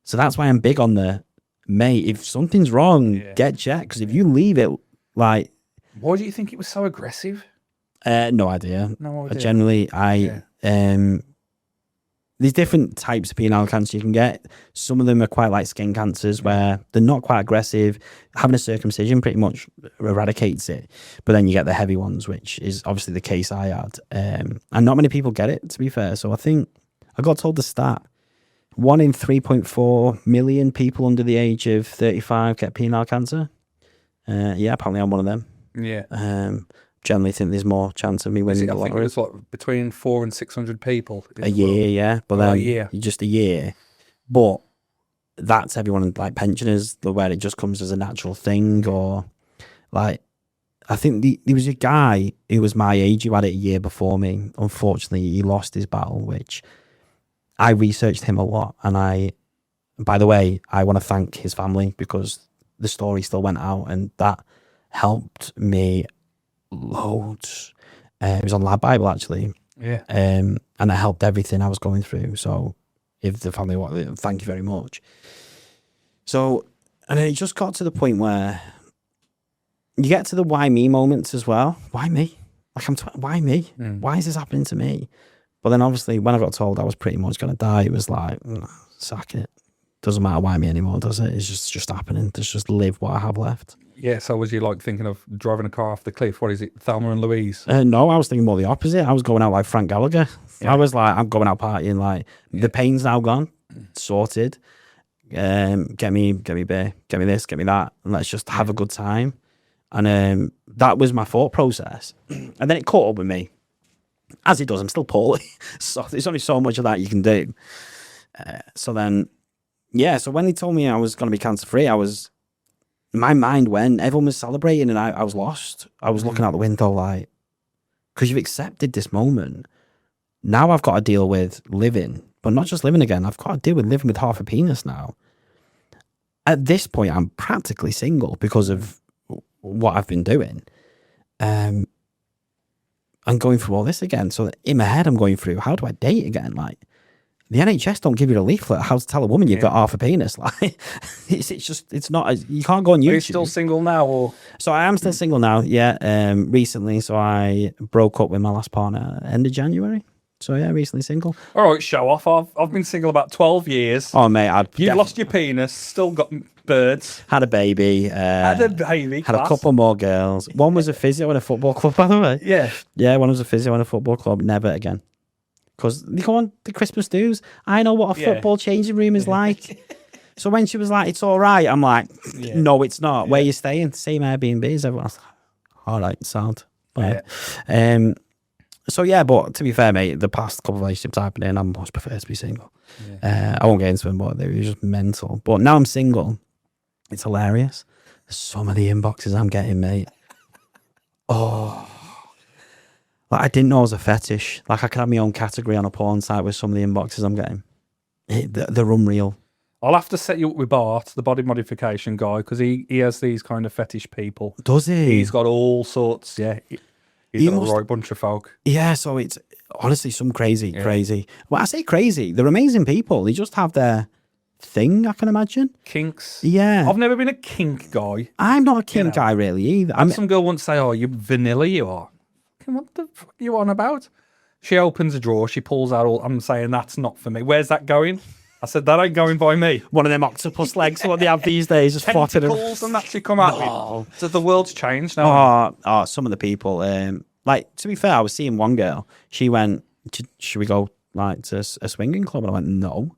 So that's why I'm big on the, mate, if something's wrong, get checked. Because if you leave it like... Why do you think it was so aggressive? No idea. Generally, there's different types of penile cancer you can get. Some of them are quite like skin cancers where they're not quite aggressive. Having a circumcision pretty much eradicates it. But then you get the heavy ones, which is obviously the case I had. And not many people get it, to be fair. So I think I got told the stat. 1 in 3.4 million people under the age of 35 get penile cancer. Apparently I'm one of them. Yeah. Generally think there's more chance of me winning the lottery. It's between 400 and 600 people a year, yeah. But then a year. Just a year. But that's everyone, like pensioners, where it just comes as a natural thing, or like, I think there was a guy who was my age who had it a year before me. Unfortunately, he lost his battle, which I researched him a lot. And by the way, I want to thank his family because the story still went out and that helped me loads. It was on Lab Bible, actually. Yeah. And it helped everything I was going through. So if the family want, thank you very much. So, and then it just got to the point where you get to the why me moments as well. Why me? Like, why me? Why is this happening to me? But then obviously when I got told I was pretty much going to die, it was like, sack it. Doesn't matter why me anymore, does it? It's just happening. Let's just live what I have left. Yeah, so was you like thinking of driving a car off the cliff? What is it, Thelma and Louise? No, I was thinking more the opposite. I was going out like Frank Gallagher. Yeah. I was like, I'm going out partying, like, the pain's now gone, sorted. Get me beer, get me this, get me that, and let's just have a good time. And that was my thought process. And then it caught up with me. As it does, I'm still poorly. So there's only so much of that you can do. So then, so when they told me I was going to be cancer-free, my mind went, everyone was celebrating and I was lost. I was looking out the window like, because you've accepted this moment. Now I've got to deal with living, but not just living again. I've got to deal with living with half a penis now. At this point, I'm practically single because of what I've been doing. I'm going through all this again. So in my head, I'm going through, how do I date again? Like, the NHS don't give you a leaflet how to tell a woman you've got half a penis. Like, it's not, you can't go on YouTube. Are you still single now, or? So I am still single now, yeah. Recently, so I broke up with my last partner end of January. So yeah, recently single. All right, show off. I've been single about 12 years. Oh mate, you've lost your penis, still got birds. Had a baby. Had a couple more girls. One was a physio in a football club, by the way. Yeah, one was a physio in a football club. Never again. Because they go on the Christmas dues. I know what a football changing room is like. So when she was like, it's all right, I'm like, no, it's not. Where you staying? Same Airbnb as everyone else. All right, sound. Right. So yeah, but to be fair, mate, the past couple of relationships I've been in, I much prefer to be single. I won't get into them, but they were just mental. But now I'm single. It's hilarious. Some of the inboxes I'm getting, mate. Oh. Like, I didn't know it was a fetish. Like, I could have my own category on a porn site with some of the inboxes I'm getting. They're unreal. I'll have to set you up with Bart, the body modification guy, because he has these kind of fetish people. Does he? He's got all sorts, He's got a right bunch of folk. Yeah, so it's honestly some crazy. Well, I say crazy. They're amazing people. They just have their thing, I can imagine. Kinks. Yeah. I've never been a kink guy. I'm not a kink guy, really, either. I had some girl once say, oh, you're vanilla, you are. What the fuck are you on about? She opens a drawer, she pulls out all. I'm saying that's not for me. Where's that going? I said that ain't going by me. One of them octopus legs, what they have these days, just flopping. Tentacles and that she come out with. So the world's changed now. Oh, some of the people. Like, to be fair, I was seeing one girl. She went, should we go like to a swinging club? And I went, no.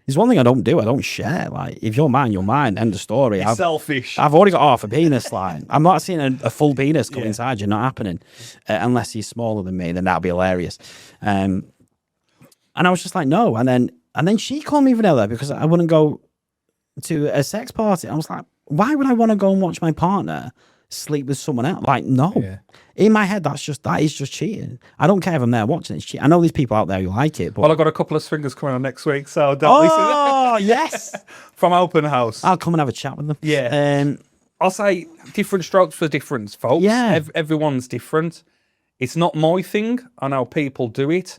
There's one thing I don't do. I don't share. Like, if you're mine, you're mine. End of story. You're selfish. I've already got half a penis. Like, I'm not seeing a full penis come inside you. Not happening. Unless he's smaller than me, then that'll be hilarious. And I was just like, no. And then she called me vanilla because I wouldn't go to a sex party. I was like, why would I want to go and watch my partner sleep with someone else? Like, no. Yeah. In my head, that is just cheating. I don't care if I'm there watching it. It's cheating. I know there's people out there who like it. But... Well, I've got a couple of swingers coming on next week, so don't listen. Oh, yes. From Open House. I'll come and have a chat with them. Yeah. I'll say different strokes for different folks. Yeah. Everyone's different. It's not my thing. I know people do it.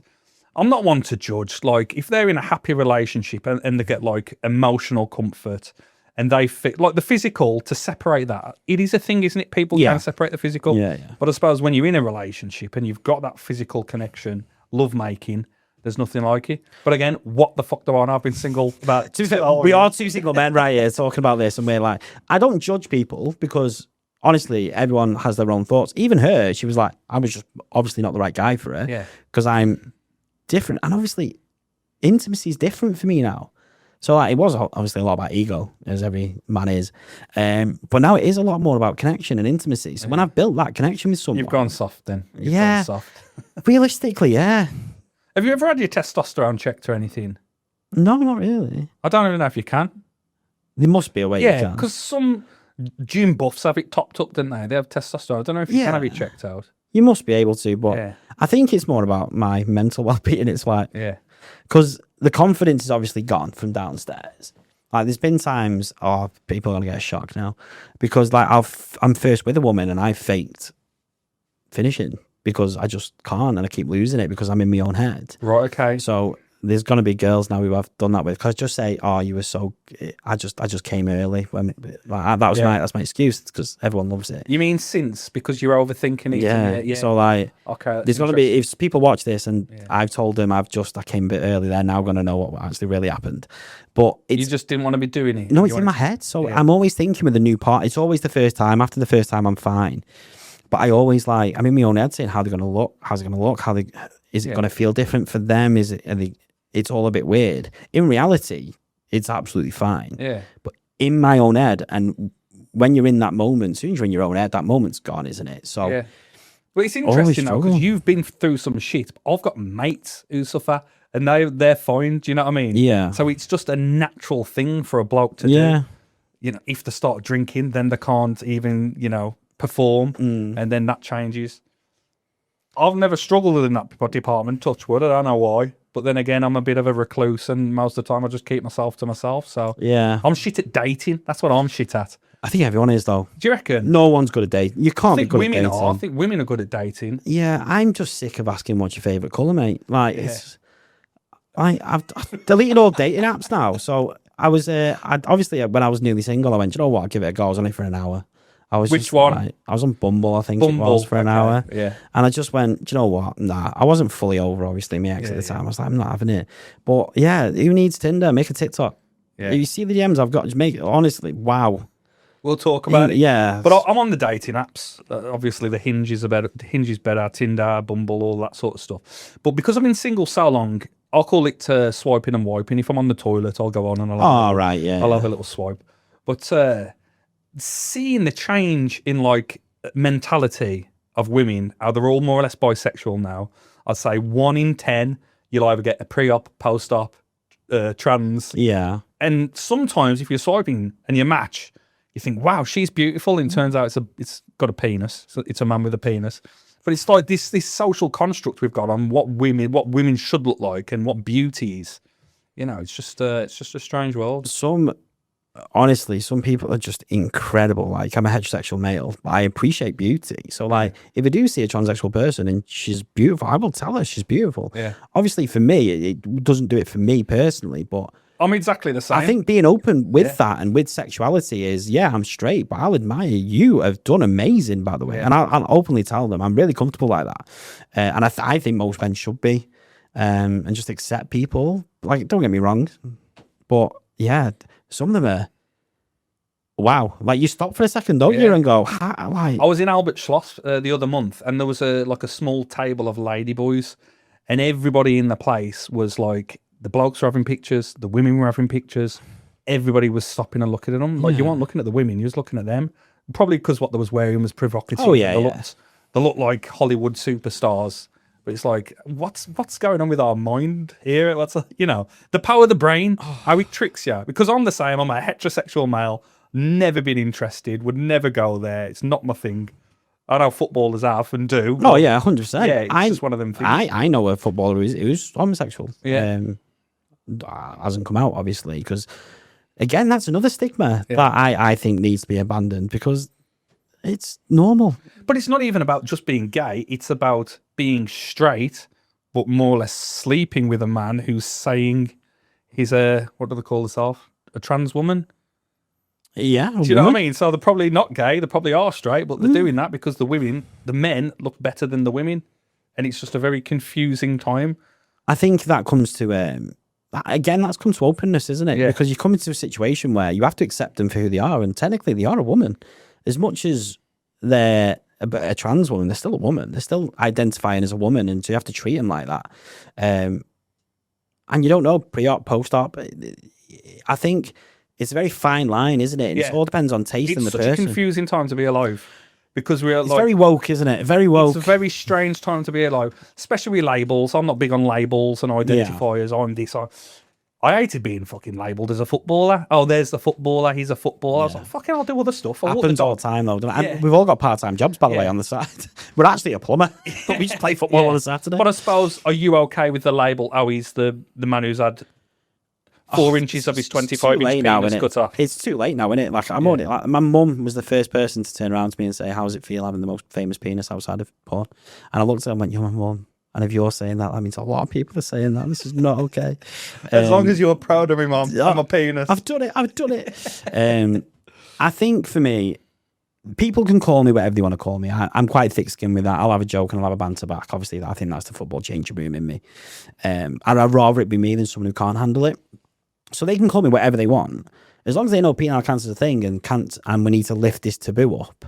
I'm not one to judge. Like, if they're in a happy relationship and they get, like, emotional comfort and they fit, like, the physical, to separate that, it is a thing, isn't it? People can separate the physical. Yeah. But I suppose when you're in a relationship and you've got that physical connection, love-making, there's nothing like it. But again, what the fuck do I know? I've been single about... We are two single men right here talking about this, and we're like, I don't judge people because... Honestly, everyone has their own thoughts. Even her, she was like, I was just obviously not the right guy for her. Yeah. Because I'm different. And obviously, intimacy is different for me now. So like, it was obviously a lot about ego, as every man is. But now it is a lot more about connection and intimacy. So when I've built that connection with someone... You've gone soft then. You've gone soft. Realistically, yeah. Have you ever had your testosterone checked or anything? No, not really. I don't even know if you can. There must be a way you Yeah, can. because some gym buffs have it topped up, don't they? They have testosterone. I don't know if you can have it checked out. You must be able to, but Yeah. I think it's more about my mental well-being. It's like, Yeah. because the confidence is obviously gone from downstairs. Like, there's been times, people are going to get a shock now, because like I'm first with a woman and I faked finishing because I just can't, and I keep losing it because I'm in my own head. Right, okay. So there's going to be girls now who I've done that with, because just say, you were so, I just came early. When that's my excuse, because everyone loves it. You mean since, because you're overthinking it? Yeah. So like, okay, there's going to be, if people watch this and I've told them I came a bit early, they're now going to know what actually really happened. But you just didn't want to be doing it. No, it's in my head. So I'm always thinking with a new part. It's always the first time. After the first time, I'm fine. But I always I'm in my own head saying, how they're going to look? How's it going to look? Is it going to feel different for them? It's all a bit weird. In reality, it's absolutely fine. Yeah. But in my own head, and when you're in that moment, as soon as you're in your own head, that moment's gone, isn't it? So, yeah. Well, it's interesting though, because you've been through some shit. I've got mates who suffer, and they're fine. Do you know what I mean? Yeah. So it's just a natural thing for a bloke to do. You know, if they start drinking, then they can't even, perform, and then that changes. I've never struggled in that department, touch wood, I don't know why. But then again, I'm a bit of a recluse, and most of the time I just keep myself to myself. So yeah, I'm shit at dating. That's what I'm shit at. I think everyone is, though. Do you reckon? No one's good at dating. You can't be good at dating. I think women are good at dating. Yeah, I'm just sick of asking what's your favourite colour, mate. Like, I've deleted all dating apps now. So I was, obviously, when I was newly single, I went, you know what, I'll give it a go. I was only for an hour. Which one? I was on Bumble, I think it was, for an hour. Yeah. And I just went, do you know what? Nah, I wasn't fully over, obviously, my ex at the time. I was like, I'm not having it. But yeah, who needs Tinder? Make a TikTok. Yeah. If you see the DMs I've got, just make it, honestly, wow. We'll talk about it. Yeah. But I'm on the dating apps. Obviously, the Hinge is better, Tinder, Bumble, all that sort of stuff. But because I've been single so long, I'll call it swiping and wiping. If I'm on the toilet, I'll go on and I'll have a little swipe. But seeing the change in like mentality of women, how they're all more or less bisexual now. I'd say 1 in 10, you'll either get a pre-op, post-op, trans. Yeah. And sometimes if you're swiping and you match, you think, wow, she's beautiful. And it turns out it's got a penis. So it's a man with a penis. But it's like this social construct we've got on what women should look like and what beauty is. It's just a strange world. Honestly, some people are just incredible. Like, I'm a heterosexual male, but I appreciate beauty. So, like, if I do see a transsexual person and she's beautiful, I will tell her she's beautiful. Yeah. Obviously, for me, it doesn't do it for me personally, but I'm exactly the same. I think being open with that and with sexuality is, I'm straight, but I'll admire you. Have done amazing, by the way. And I'll openly tell them I'm really comfortable like that. And I think most men should be, and just accept people. Like, don't get me wrong, but yeah, some of them are, wow. Like, you stop for a second, don't you, and go, like... I was in Albert Schloss the other month, and there was a small table of ladyboys, and everybody in the place was like, the blokes were having pictures, the women were having pictures, everybody was stopping and looking at them. Like, you weren't looking at the women, you was looking at them. Probably because what they was wearing was provocative. Oh, yeah, They looked like Hollywood superstars. But it's like, what's going on with our mind here? The power of the brain, how it tricks you. Because I'm the same, I'm a heterosexual male, never been interested, would never go there. It's not my thing. I know footballers have and do. Oh, yeah, 100%. Yeah, it's just one of them things. I know a footballer who's homosexual. Yeah. Hasn't come out, obviously, because, again, that's another stigma that I think needs to be abandoned, because it's normal. But it's not even about just being gay. It's about being straight, but more or less sleeping with a man who's saying he's what do they call themselves? A trans woman? Yeah. Do you know what I mean? So they're probably not gay. They probably are straight, but they're doing that because the men look better than the women. And it's just a very confusing time. I think that comes to, again, that comes to openness, isn't it? Yeah. Because you come into a situation where you have to accept them for who they are. And technically, they are a woman. As much as they're a trans woman, they're still a woman. They're still identifying as a woman. And so you have to treat them like that. And you don't know, pre-op, post-op. I think it's a very fine line, isn't it? And it all depends on taste and the person. It's such a confusing time to be alive. Because it's very woke, isn't it? Very woke. It's a very strange time to be alive, especially with labels. I'm not big on labels and identifiers. I'm this. I hated being fucking labelled as a footballer. Oh, there's the footballer. He's a footballer. I was like, fucking, I'll do other stuff. Happens all the time, though. Doesn't it? And we've all got part-time jobs, by the way, on the side. We're actually a plumber, but we just play football on a Saturday. But I suppose, are you okay with the label? Oh, he's the man who's had 4 inches of his 25-inch penis cut off. It's too late now, isn't it? Like, I'm already, like, my mum was the first person to turn around to me and say, how does it feel having the most famous penis outside of porn? And I looked at her and went, you're my mum. And if you're saying that means a lot of people are saying that. This is not okay. As long as you're proud of me, Mum, I'm a penis. I've done it. I think for me, people can call me whatever they want to call me. I'm quite thick-skinned with that. I'll have a joke and I'll have a banter back. Obviously, I think that's the football changing room in me. And I'd rather it be me than someone who can't handle it. So they can call me whatever they want. As long as they know penile cancer is a thing and we need to lift this taboo up,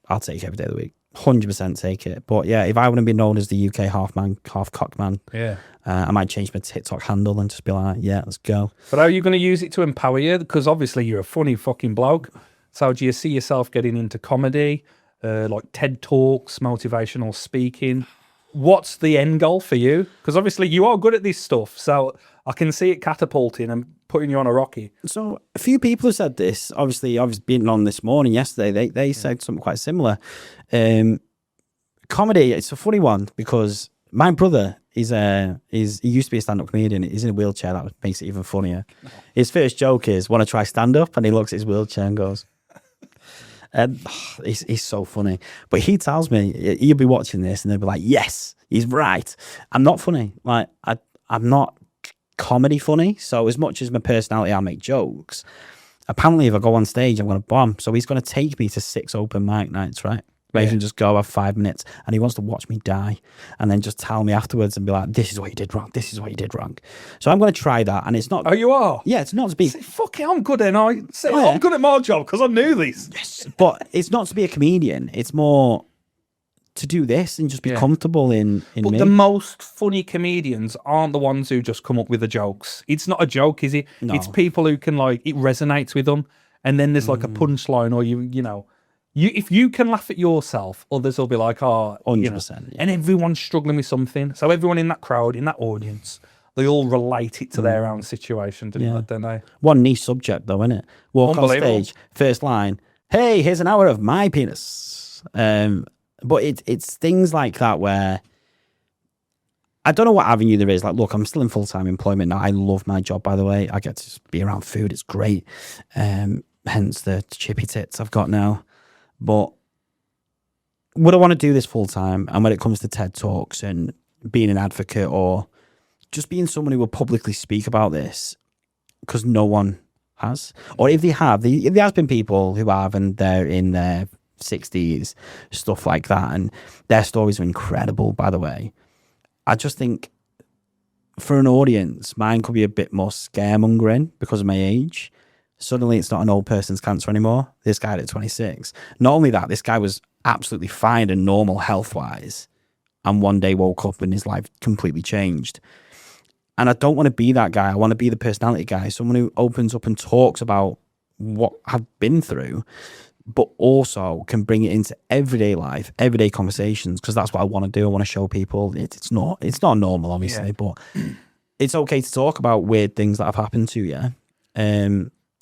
I'll take it every day of the week. 100% take it. But yeah, if I wouldn't be known as the UK half cock man, I might change my TikTok handle and just be like, yeah, let's go. But how are you going to use it to empower you? Because obviously you're a funny fucking bloke. So do you see yourself getting into comedy, like TED Talks, motivational speaking? What's the end goal for you? Because obviously you are good at this stuff. So I can see it catapulting and putting you on a rocky. So a few people have said this. Obviously, I was being on this morning, yesterday. They said something quite similar. Comedy, it's a funny one because my brother he used to be a stand-up comedian. He's in a wheelchair. That makes it even funnier. His first joke is, want to try stand-up? And he looks at his wheelchair and goes, he's so funny. But he tells me, he'll be watching this and they'll be like, yes, he's right. I'm not funny. Like, I'm not comedy funny. So as much as my personality, I'll make jokes. Apparently, if I go on stage, I'm going to bomb. So he's going to take me to 6 open mic nights, right? Where he can just go have 5 minutes and he wants to watch me die and then just tell me afterwards and be like, this is what you did wrong. This is what you did wrong. So I'm going to try that. And it's not. Oh, you are? Yeah, it's not to be. Fuck it, I'm good at I'm good at my job because I knew this. Yes. But it's not to be a comedian. It's more to do this and just be comfortable in but me. The most funny comedians aren't the ones who just come up with the jokes. It's not a joke, is it? No. It's people who can, like, it resonates with them. And then there's like a punchline or you know. If you can laugh at yourself, others will be like, oh, 100%. And everyone's struggling with something. So everyone in that crowd, in that audience, they all relate it to their own situation, don't they? One niche subject, though, isn't it? Walk on stage, first line, hey, here's an hour of my penis. But it's things like that where I don't know what avenue there is. Like, look, I'm still in full-time employment now. I love my job, by the way. I get to be around food. It's great. Hence the chippy tits I've got now. But would I want to do this full time? And when it comes to TED Talks and being an advocate or just being someone who will publicly speak about this, because no one has, or if they have, there has been people who have and they're in their 60s, stuff like that. And their stories are incredible, by the way. I just think for an audience, mine could be a bit more scaremongering because of my age. Suddenly it's not an old person's cancer anymore. This guy at 26. Not only that, this guy was absolutely fine and normal health-wise, and one day woke up and his life completely changed. And I don't want to be that guy. I want to be the personality guy, someone who opens up and talks about what I've been through, but also can bring it into everyday life, everyday conversations, because that's what I want to do. I want to show people it's not normal, obviously, but it's okay to talk about weird things that have happened to you.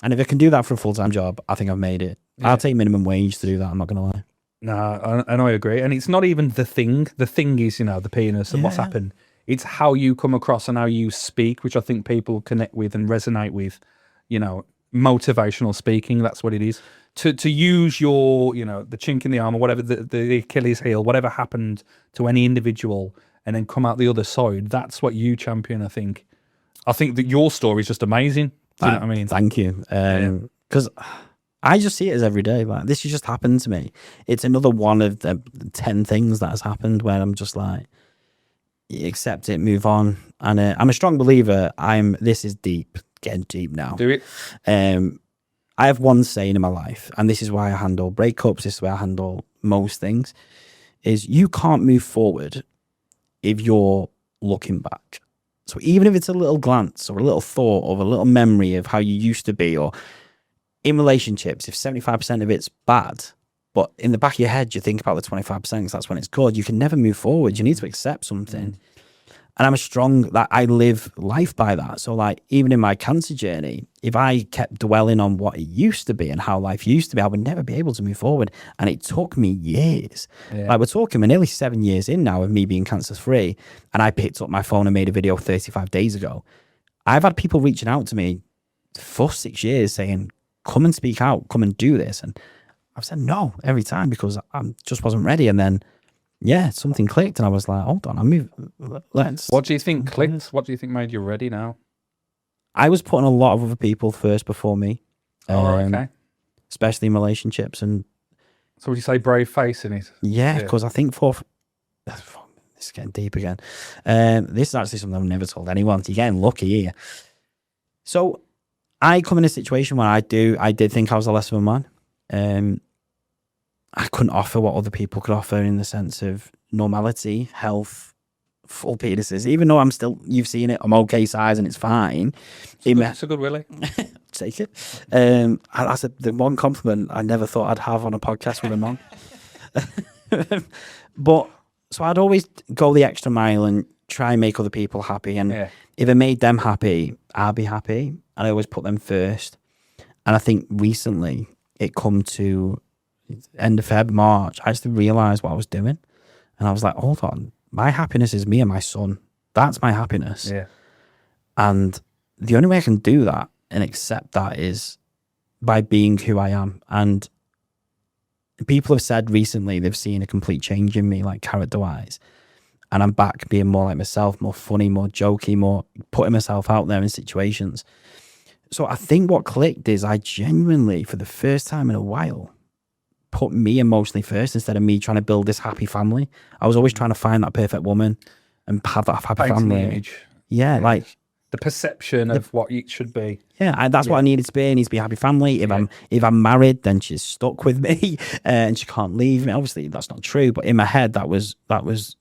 And if I can do that for a full-time job, I think I've made it. Yeah. I'll take minimum wage to do that, I'm not going to lie. No, and I agree. And it's not even the thing. The thing is, the penis and what's happened. It's how you come across and how you speak, which I think people connect with and resonate with, motivational speaking. That's what it is. To use your, the chink in the arm or whatever, the Achilles heel, whatever happened to any individual and then come out the other side. That's what you champion, I think. I think that your story is just amazing. Do you know what I mean? Thank you. Because I just see it as every day. Like, this has just happened to me. It's another one of the 10 things that has happened where I'm just like, accept it, move on. And I'm a strong believer. This is deep, getting deep now. Do it. I have one saying in my life, and this is why I handle breakups, this is why I handle most things, is you can't move forward if you're looking back. So even if it's a little glance or a little thought or a little memory of how you used to be, or in relationships, if 75% of it's bad, but in the back of your head, you think about the 25% because that's when it's good, you can never move forward. You need to accept something. And I'm that I live life by that. So like, even in my cancer journey, if I kept dwelling on what it used to be and how life used to be, I would never be able to move forward. And it took me years. Like, we're talking, we're nearly 7 years in now of me being cancer free. And I picked up my phone and made a video 35 days ago. I've had people reaching out to me for 6 years saying, come and speak out, come and do this. And I've said no every time because I just wasn't ready. And then, something clicked and I was like, hold on, What do you think clicked? What do you think made you ready now? I was putting a lot of other people first before me. Okay. Especially in relationships. And so would you say brave face in it? Yeah, because I think this is getting deep again. This is actually something I've never told anyone. You're getting lucky here. So I come in a situation where I did think I was a less of a man. I couldn't offer what other people could offer in the sense of normality, health, full penises. Even though you've seen it, I'm okay size and it's fine. It's a good willy. Take it. That's the one compliment I never thought I'd have on a podcast with a man. But so I'd always go the extra mile and try and make other people happy. And if it made them happy, I'll be happy. And I always put them first. And I think recently it come to end of Feb, March, I just realised what I was doing. And I was like, hold on, my happiness is me and my son. That's my happiness. Yeah. And the only way I can do that and accept that is by being who I am. And people have said recently they've seen a complete change in me, like character-wise. And I'm back being more like myself, more funny, more jokey, more putting myself out there in situations. So I think what clicked is I genuinely, for the first time in a while, put me emotionally first instead of me trying to build this happy family. I was always trying to find that perfect woman and have that happy family. Image. Yeah, like the perception of what it should be. Yeah, that's what I needed to be. I need to be a happy family. If I'm married, then she's stuck with me and she can't leave me. Obviously, that's not true, but in my head, that was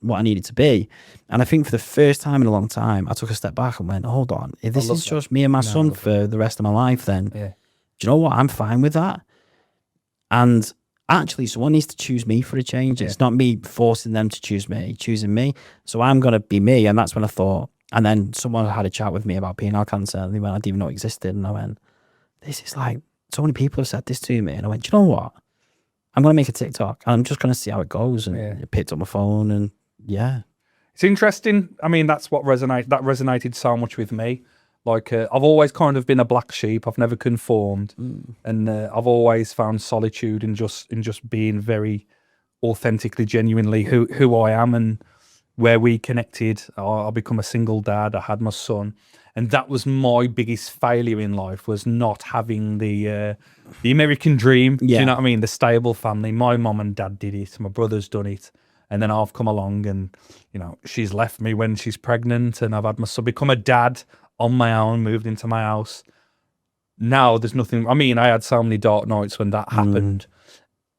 what I needed to be. And I think for the first time in a long time, I took a step back and went, hold on, if this is just me and my son for the rest of my life, then do you know what? I'm fine with that. And actually, someone needs to choose me for a change. It's not me forcing them to choose me, choosing me. So I'm going to be me. And that's when I thought, and then someone had a chat with me about penile cancer. And they went, I didn't even know it existed. And I went, this is like, so many people have said this to me. And I went, do you know what? I'm going to make a TikTok. And I'm just going to see how it goes. And I picked up my phone and It's interesting. I mean, that's what resonated so much with me. Like, I've always kind of been a black sheep. I've never conformed. And I've always found solitude in just being very authentically, genuinely who I am. And where we connected, I become a single dad. I had my son. And that was my biggest failure in life, was not having the American dream. Do you know what I mean? The stable family. My mom and dad did it. My brother's done it. And then I've come along and, she's left me when she's pregnant. And I've had my son become a dad on my own, moved into my house. Now there's nothing. I mean, I had so many dark nights when that happened.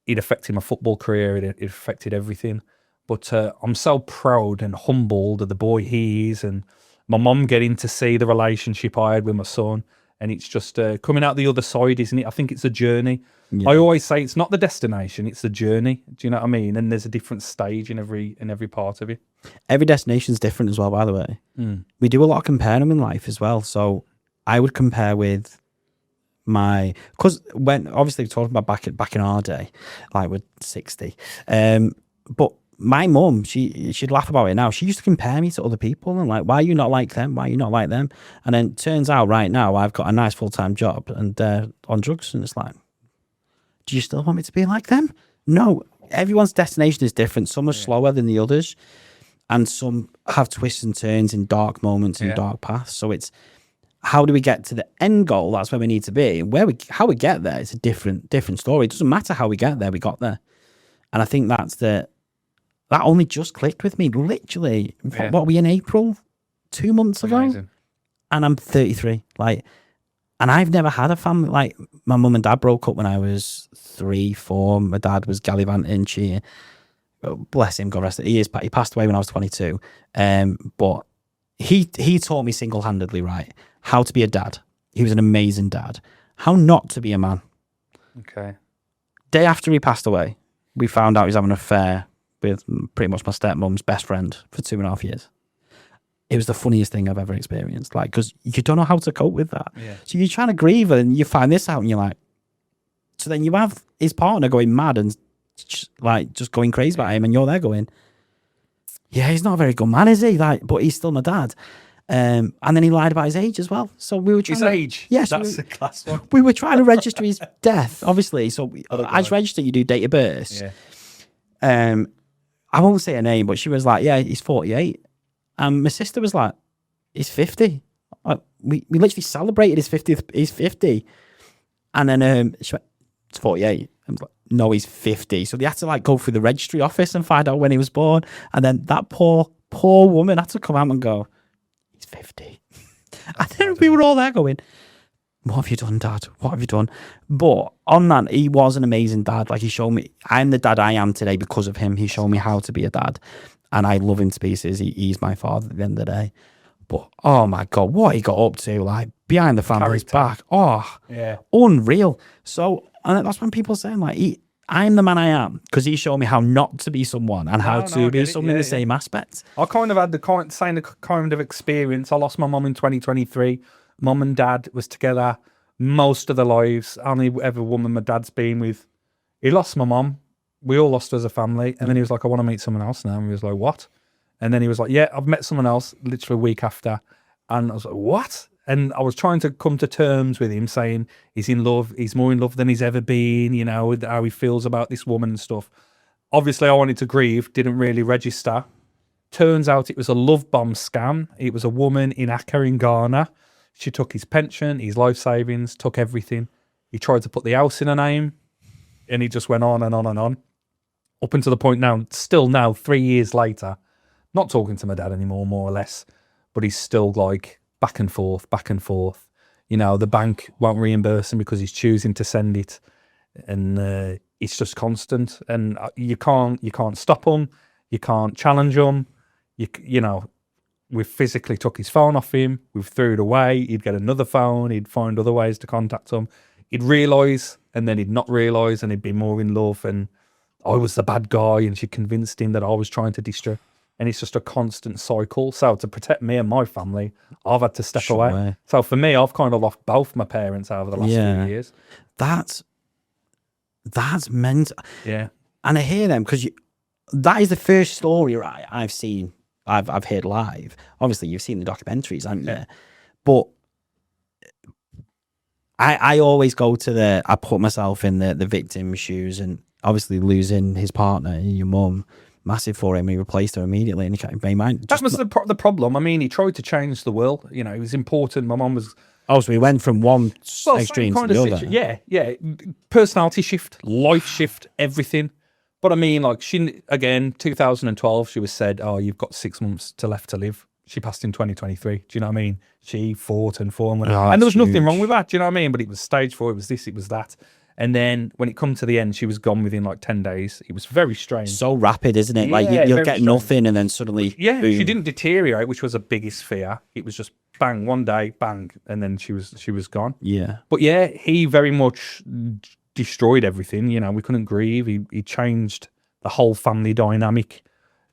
It affected my football career. It affected everything. But I'm so proud and humbled of the boy he is, and my mum getting to see the relationship I had with my son. And it's just coming out the other side, isn't it? I think it's a journey. I always say it's not the destination, it's the journey. Do you know what I mean? And there's a different stage in every part of it. Every destination's different as well, by the way. We do a lot of comparing in life as well. So I would compare with because when obviously we're talking about back in our day, like we're 60. But my mum, she'd laugh about it now. She used to compare me to other people and like, why are you not like them? Why are you not like them? And then it turns out right now I've got a nice full-time job and they're on drugs, and it's like, do you still want me to be like them? No. Everyone's destination is different. Some are slower than the others, and some have twists and turns in dark moments and dark paths. So it's, how do we get to the end goal? That's where we need to be. How we get there is a different story. It doesn't matter how we get there, we got there. And I think that only just clicked with me. Literally, what are we in April? 2 months ago? Amazing. And I'm 33. And I've never had a family. Like, my mum and dad broke up when I was 3, 4. My dad was gallivanting. Bless him, God rest it. He passed away when I was 22. But he taught me single-handedly, right, how to be a dad. He was an amazing dad. How not to be a man. Okay. Day after he passed away, we found out he was having an affair with pretty much my stepmom's best friend for 2.5 years. it was the funniest thing I've ever experienced. Like, because you don't know how to cope with that. Yeah. So you're trying to grieve and you find this out and you're like, so then you have his partner going mad and just going crazy about him, and you're there going, yeah, he's not a very good man, is he? Like, but he's still my dad. And then he lied about his age as well. So we were trying His age? Yes. That's the class one. We were trying to register his death, obviously. So as register, you do date of birth. Yeah. I won't say her name, but she was like, yeah, he's 48. And my sister was like, he's 50. We literally celebrated his 50th. He's 50. And then she went, it's 48. I was like, no, he's 50. So they had to like go through the registry office and find out when he was born. And then that poor woman had to come out and go, he's 50. And then we were all there going, what have you done, Dad? What have you done? But on that, he was an amazing dad. Like, he showed me, I'm the dad I am today because of him. He showed me how to be a dad. And I love him to pieces. He's my father at the end of the day. But, oh my God, what he got up to, like, behind the family's back. Oh, yeah, unreal. So, and that's when people say, like, I'm the man I am, because he showed me how not to be someone and how to be someone in the same aspect. I kind of had the same kind of experience. I lost my mum in 2023. Mum and dad was together most of their lives. Only ever woman my dad's been with. He lost my mum. We all lost her as a family. And then he was like, I want to meet someone else now. And we was like, what? And then he was like, yeah, I've met someone else literally a week after. And I was like, what? And I was trying to come to terms with him, saying he's in love. He's more in love than he's ever been, you know, with how he feels about this woman and stuff. Obviously, I wanted to grieve, didn't really register. Turns out it was a love bomb scam. It was a woman in Accra in Ghana. She took his pension, his life savings, took everything. He tried to put the house in her name, and he just went on and on and on. Up until the point now, still now, 3 years later, not talking to my dad anymore, more or less, but he's still like back and forth. You know, the bank won't reimburse him because he's choosing to send it, and it's just constant. And you can't stop him, you can't challenge him. You know, we physically took his phone off him, we threw it away. He'd get another phone, he'd find other ways to contact him. He'd realise, and then he'd not realise, and he'd be more in love. And I was the bad guy, and she convinced him that I was trying to destroy. And it's just a constant cycle. So to protect me and my family, I've had to step away. So for me, I've kind of lost both my parents over the last few years. That's mental. Yeah. And I hear them because that is the first story, right, I've seen, I've heard live. Obviously, you've seen the documentaries, haven't you? But I always go to I put myself in the victim's shoes, and obviously losing his partner, your mum, massive for him. He replaced her immediately, and he can't pay mind. That was the problem. I mean, he tried to change the world. You know, it was important. My mum was. Oh, so he went from one extreme to the other. Yeah. Personality shift, life shift, everything. But I mean, like, she, again, 2012, she was said, oh, you've got 6 months left to live. She passed in 2023. Do you know what I mean? She fought and fought. And there was nothing wrong with that. Do you know what I mean? But it was stage 4. It was this, it was that. And then when it come to the end, she was gone within like 10 days. It was very strange. So rapid, isn't it? Like you'll get nothing and then suddenly, boom. She didn't deteriorate, which was the biggest fear. It was just bang, one day, bang, and then she was gone. Yeah. But yeah, he very much destroyed everything. You know, we couldn't grieve. He changed the whole family dynamic,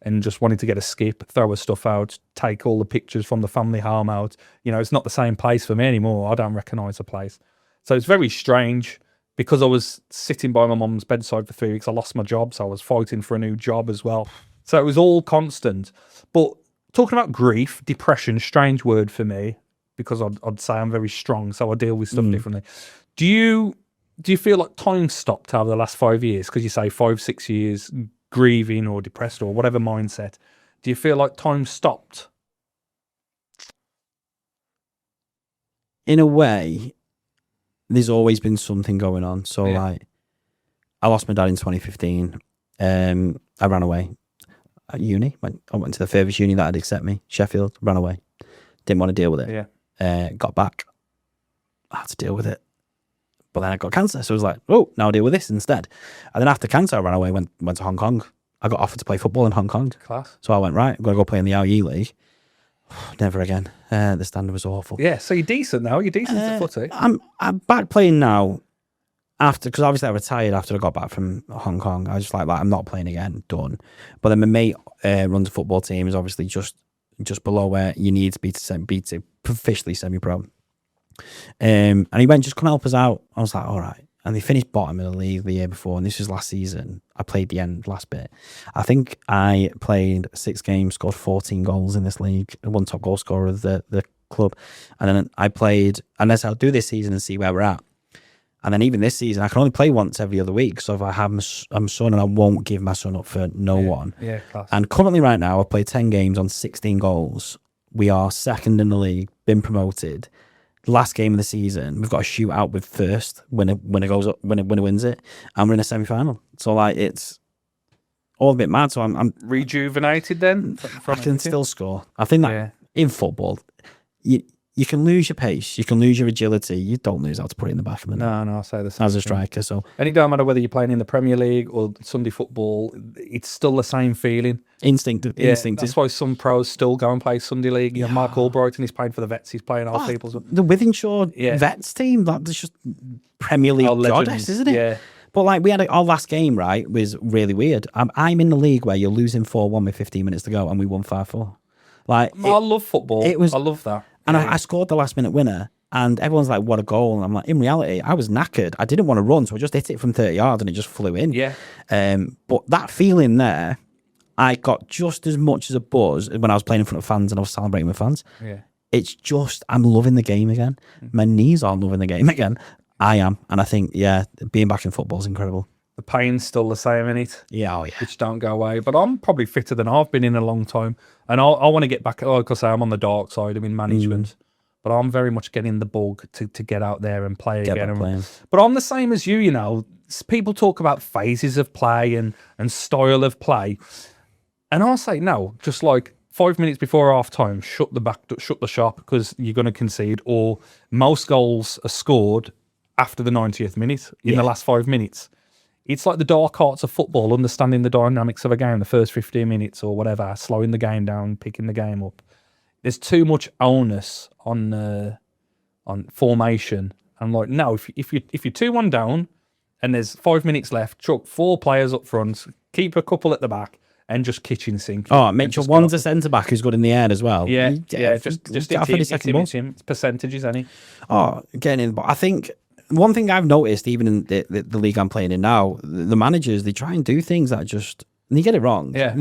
and just wanted to get a skip, throw her stuff out, take all the pictures from the family home out. You know, it's not the same place for me anymore. I don't recognise the place. So it's very strange. Because I was sitting by my mum's bedside for 3 weeks, I lost my job, so I was fighting for a new job as well. So it was all constant. But talking about grief, depression, strange word for me, because I'd say I'm very strong, so I deal with stuff differently. Do you feel like time stopped over the last 5 years? Because you say 5-6 years grieving or depressed or whatever mindset. Do you feel like time stopped? In a way, there's always been something going on. So like, I lost my dad in 2015. I ran away at uni. I went to the furthest uni that would accept me, Sheffield. Ran away. Didn't want to deal with it. Got back. I had to deal with it. But then I got cancer. So I was like, oh, now I'll deal with this instead. And then after cancer, I ran away, went to Hong Kong. I got offered to play football in Hong Kong. Class. So I went, right, I'm going to go play in the AOE League. Never again. The standard was awful. Yeah, so you're decent now. You're decent at footy. I'm back playing now after, because obviously I retired after I got back from Hong Kong. I was just like I'm not playing again, done. But then my mate runs a football team, is obviously just just below where you need to be to officially semi-pro. And he went, just come help us out. I was like, all right. And they finished bottom of the league the year before, and this was last season. I played the last bit. I think I played 6 games, scored 14 goals in this league, and one top goal scorer of the club. And then I played, and I'll do this season and see where we're at. And then even this season, I can only play once every other week. So if I have my son, and I won't give my son up for no one. Yeah, class. And currently right now, I've played 10 games on 16 goals. We are second in the league, been promoted. Last game of the season, we've got a shootout with first when it goes up, when it wins it, and we're in a semi-final. So like, it's all a bit mad. So I'm rejuvenated then. I can still score. I think that in football, you can lose your pace, you can lose your agility. You don't lose how to put it in the back of the net. No, I say the same as a striker. So, and it don't matter whether you're playing in the Premier League or Sunday football, it's still the same feeling. Instinctive. That's why some pros still go and play Sunday League. You know, Mark Albrighton, he's playing for the Vets. He's playing old people's. The Withenshaw Vets team, that's just Premier League goddess, isn't it? Yeah. But like, we had our last game, right, was really weird. I'm in the league where you're losing 4-1 with 15 minutes to go, and we won 5-4. Like, I love football. I love that. And I scored the last minute winner, and everyone's like, what a goal. And I'm like, in reality, I was knackered. I didn't want to run, so I just hit it from 30 yards and it just flew in. Yeah. But that feeling there, I got just as much as a buzz when I was playing in front of fans and I was celebrating with fans. Yeah. It's just, I'm loving the game again. My knees are loving the game again. I am. And I think, being back in football is incredible. The pain's still the same, innit? Yeah, which don't go away. But I'm probably fitter than I've been in a long time. And I want to get back, like I say, I'm on the dark side. I'm in management. But I'm very much getting the bug to get out there and play again. But I'm the same as you, you know. People talk about phases of play and style of play. And I say, no, just like 5 minutes before half time, shut the shop because you're going to concede. Or most goals are scored after the 90th minute in the last 5 minutes. It's like the dark arts of football, understanding the dynamics of a game, the first 15 minutes or whatever, slowing the game down, picking the game up. There's too much onus on formation. I'm like, no, if you're 2-1 down and there's 5 minutes left, chuck 4 players up front, keep a couple at the back, and just kitchen sink. Oh, make sure one's a centre back who's good in the air as well. Yeah, just it's percentages, any. Oh, getting in, but I think. One thing I've noticed, even in the league I'm playing in now, the managers, they try and do things that just, and they get it wrong. Yeah.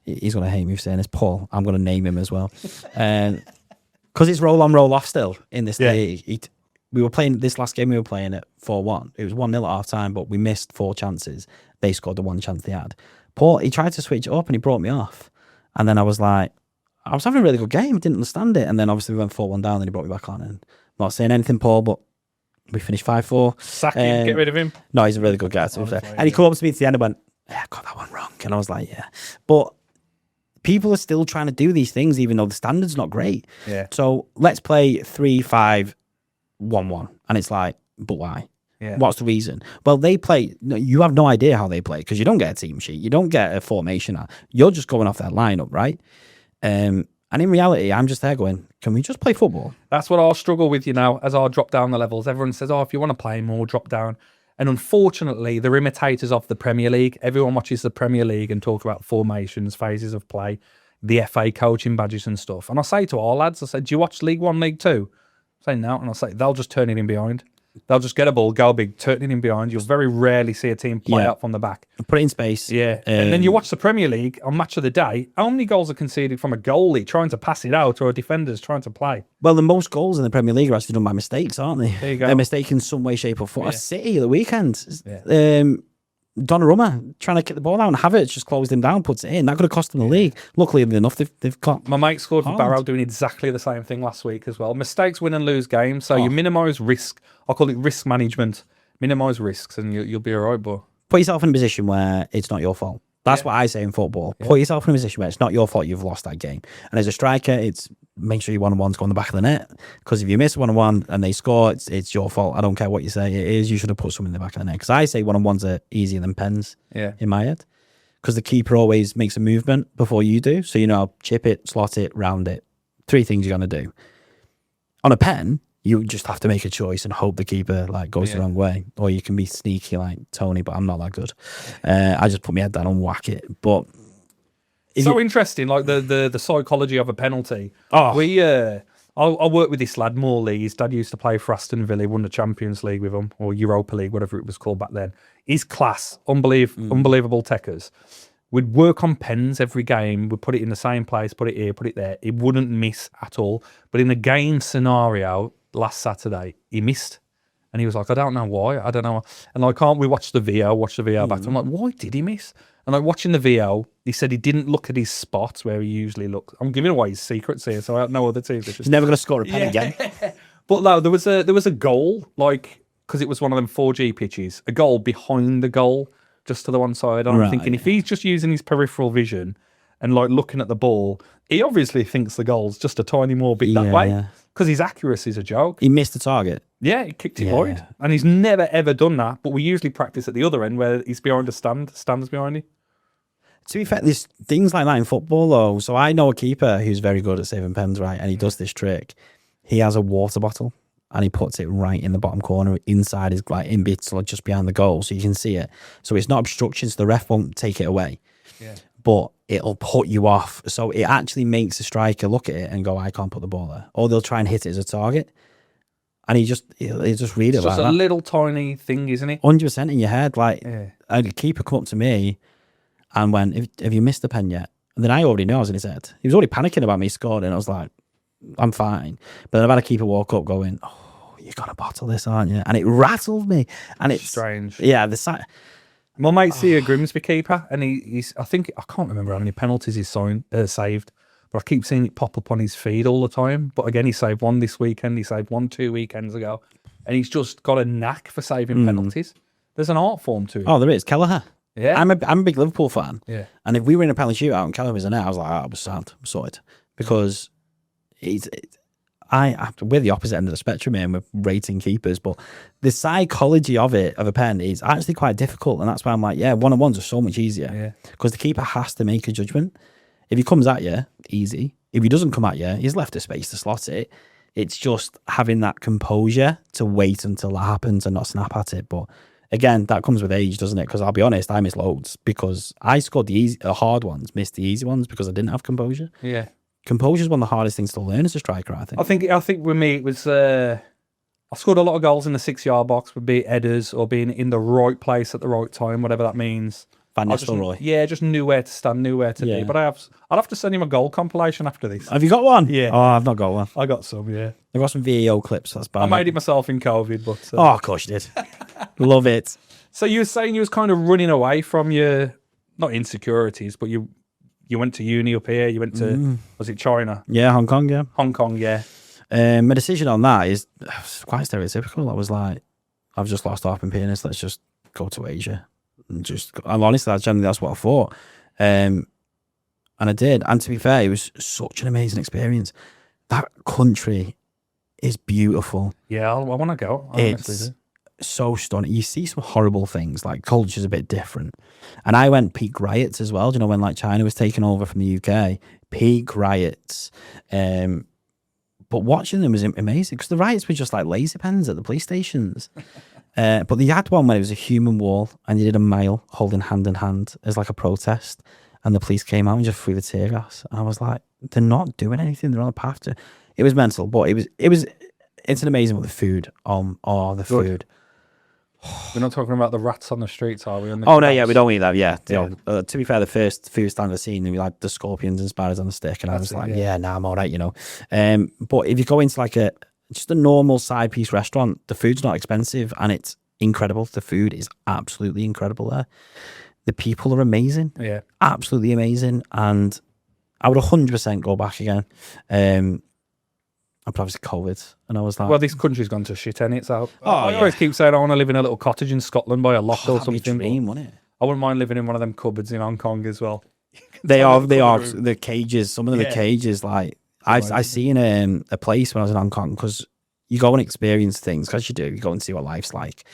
He's going to hate me for saying this, Paul. I'm going to name him as well. Because it's roll on, roll off still in this league. We were playing, this last game we were playing at 4-1. It was 1-0 at half time, but we missed 4 chances. They scored the 1 chance they had. Paul, he tried to switch it up and he brought me off. And then I was like, I was having a really good game, didn't understand it. And then obviously we went 4-1 down and he brought me back on. And I'm not saying anything, Paul, but we finished 5-4. Sack him, get rid of him. No, he's a really good guy. And he came up to me at the end and went, I got that one wrong. And I was like, yeah. But people are still trying to do these things, even though the standard's not great. Yeah. So let's play 3-5-1-1. And it's like, but why? Yeah. What's the reason? Well, they play, you have no idea how they play because you don't get a team sheet. You don't get a formation. You're just going off that lineup, right? And in reality, I'm just there going, can we just play football? That's what I'll struggle with, you know, as I drop down the levels. Everyone says, if you want to play more, drop down. And unfortunately, they're imitators of the Premier League. Everyone watches the Premier League and talk about formations, phases of play, the FA coaching badges and stuff. And I say to our lads, I said, do you watch League 1, League 2? I say no. And I say, they'll just turn it in behind. They'll just get a ball, go big, turn it in behind. You'll very rarely see a team play up from the back. Put it in space. Yeah. And then you watch the Premier League on Match of the Day. How many goals are conceded from a goalie trying to pass it out or a defender's trying to play? Well, the most goals in the Premier League are actually done by mistakes, aren't they? There you go. They're mistaken in some way, shape or form. Yeah. City the weekend. Yeah. Donnarumma trying to kick the ball out and Havertz just closed him down, puts it in. That could have cost them the league. Luckily enough, they've got. My mate scored for Barrow doing exactly the same thing last week as well. Mistakes win and lose games, so you minimise risk. I call it risk management. Minimise risks, and you'll be all right. But put yourself in a position where it's not your fault. That's what I say in football. Yeah. Put yourself in a position where it's not your fault you've lost that game. And as a striker, it's make sure your 1-on-1s go on the back of the net. Because if you miss 1-on-1 and they score, it's your fault. I don't care what you say. It is. You should have put something in the back of the net. Because I say 1-on-1s are easier than pens in my head. Because the keeper always makes a movement before you do. So, you know, chip it, slot it, round it. 3 things you're going to do. On a pen, you just have to make a choice and hope the keeper goes the wrong way. Or you can be sneaky like Tony, but I'm not that good. I just put my head down and whack it. But So interesting, like the psychology of a penalty. Oh. We I work with this lad Morley. His dad used to play for Aston Villa. He won the Champions League with him, or Europa League, whatever it was called back then. His class, unbelievable techers. We'd work on pens every game. We'd put it in the same place, put it here, put it there. It wouldn't miss at all. But in the game scenario last Saturday, he missed. And he was like, I don't know why. I don't know. And like, can't we watch the VO back? I'm like, why did he miss? And like watching the VO, he said he didn't look at his spots where he usually looks. I'm giving away his secrets here, so I have no other teams. He's never going to score a pen again. But no, there was a goal, like, because it was one of them 4G pitches, a goal behind the goal, just to the one side. And I'm thinking, if he's just using his peripheral vision and like looking at the ball, he obviously thinks the goal's just a tiny more bit that way. Because his accuracy is a joke. He missed the target. Yeah, he kicked it wide. And he's never, ever done that. But we usually practice at the other end where he's behind the stands behind him. To be fair, there's things like that in football, though. So I know a keeper who's very good at saving pens, right? And he does this trick. He has a water bottle and he puts it right in the bottom corner inside his, like, in bits, like just behind the goal, so you can see it. So it's not obstruction, so the ref won't take it away. Yeah. But it'll put you off. So it actually makes the striker look at it and go, I can't put the ball there. Or they'll try and hit it as a target. And he'll just read it it's like just that. a little tiny thing, isn't it? 100% in your head. Like, a keeper come up to me and went, have you missed the pen yet? And then I already know I was in his head. He was already panicking about me scoring. And I was like, I'm fine. But then I've had a keeper walk up going, oh, you got to bottle this, aren't you? And it rattled me. And it's strange. Yeah, my mate's a Grimsby keeper, and he's I can't remember how many penalties he's saved, but I keep seeing it pop up on his feed all the time. But again, he saved one this weekend, he saved one 2 weekends ago, and he's just got a knack for saving penalties. There's an art form to it. Oh, there is. Kelleher. Yeah. I'm a big Liverpool fan. Yeah. And if we were in a penalty shootout and Kelleher was in there, I was like, I was sad. I'm sorted. Because we're the opposite end of the spectrum here, and we're rating keepers, but the psychology of a pen is actually quite difficult, and that's why I'm like, one-on-ones are so much easier, because the keeper has to make a judgment. If he comes at you, easy. If he doesn't come at you, he's left a space to slot it. It's just having that composure to wait until that happens and not snap at it. But again, that comes with age, doesn't it? Because I'll be honest, I miss loads because I scored the hard ones, missed the easy ones because I didn't have composure. Yeah. Composure is one of the hardest things to learn as a striker, I think. I think with me, it was I scored a lot of goals in the 6-yard box, with be it headers or being in the right place at the right time, whatever that means. Van Nistelrooy. Yeah, just knew where to stand, knew where to be. But I'd have to send him a goal compilation after this. Have you got one? Yeah. Oh, I've not got one. I got some, yeah. I've got some VAO clips. That's bad. I made it myself in COVID, but... Oh, of course you did. Love it. So you were saying you was kind of running away from your, not insecurities, but you went to uni up here. You went to, was it China? Yeah, Hong Kong, yeah. Hong Kong, yeah. My decision on that is quite stereotypical. I was like, I've just lost half my penis. Let's just go to Asia. And honestly, that's what I thought. And I did. And to be fair, it was such an amazing experience. That country is beautiful. Yeah, I want to go. It's so stunning. You see some horrible things, like culture's a bit different. And I went peak riots as well. Do you know when like China was taken over from the UK? Peak riots. But watching them was amazing because the riots were just like laser pens at the police stations. But they had one where it was a human wall and you did a mile holding hand in hand as like a protest. And the police came out and just threw the tear gas. And I was like, they're not doing anything. They're on the path to... It was mental, but it's an amazing with the food. The food. We're not talking about the rats on the streets, are we? No, yeah, we don't eat that. Yeah. To be fair, the first food stand I've seen, we like the scorpions and spiders on the stick, and I was like, I'm all right, you know. But if you go into like just a normal side piece restaurant, the food's not expensive and it's incredible. The food is absolutely incredible there. The people are amazing. Yeah, absolutely amazing, and I would 100% go back again. And obviously COVID, and I was like, well, this country's gone to shit, and it's out. I always keep saying I want to live in a little cottage in Scotland by a loch or something. Dream, wouldn't it? I wouldn't mind living in one of them cupboards in Hong Kong as well. They are the cages. Some of the cages, like I seen a place when I was in Hong Kong, because you go and experience things, because you do. You go and see what life's like,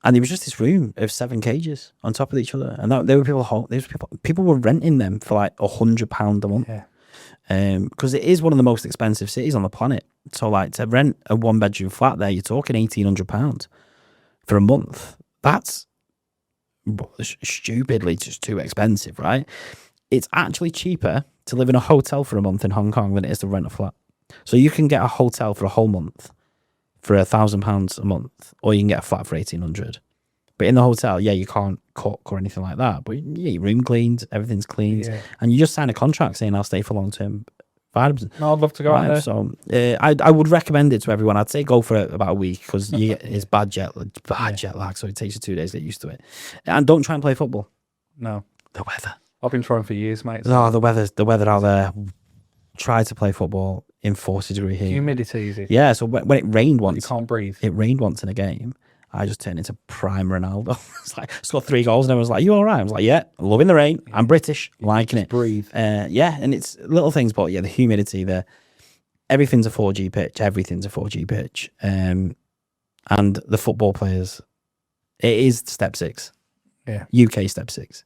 and there was just this room of 7 cages on top of each other, and there were people were renting them for like £100 a month. Yeah. Because it is one of the most expensive cities on the planet. So like to rent a 1-bedroom flat there, you're talking £1,800 for a month. That's stupidly just too expensive, right? it's actually cheaper to live in a hotel for a month in Hong Kong than it is to rent a flat. So you can get a hotel for a whole month for £1,000 a month, or you can get a flat for 1,800. But in the hotel, yeah, you can't cook or anything like that. But yeah, your room cleaned, everything's cleaned, and you just sign a contract saying I'll stay for long-term vibes. No, I'd love to go out there. So I would recommend it to everyone. I'd say go for it about a week because it's bad jet lag, so it takes you 2 days to get used to it. And don't try and play football. No, the weather. I've been trying for years, mate. No, the weather out there. Try to play football in 40-degree heat. Humidity, is it? Yeah. So when it rained once, you can't breathe. It rained once in a game. I just turned into prime Ronaldo. It's like scored 3 goals and everyone's like, "You all right?" I was like, "Yeah, loving the rain. I'm British, liking it." Breathe. Yeah, and it's little things, but yeah, the humidity there. Everything's a 4G pitch. Everything's a 4G pitch. And the football players, it is step 6. Yeah. UK step 6.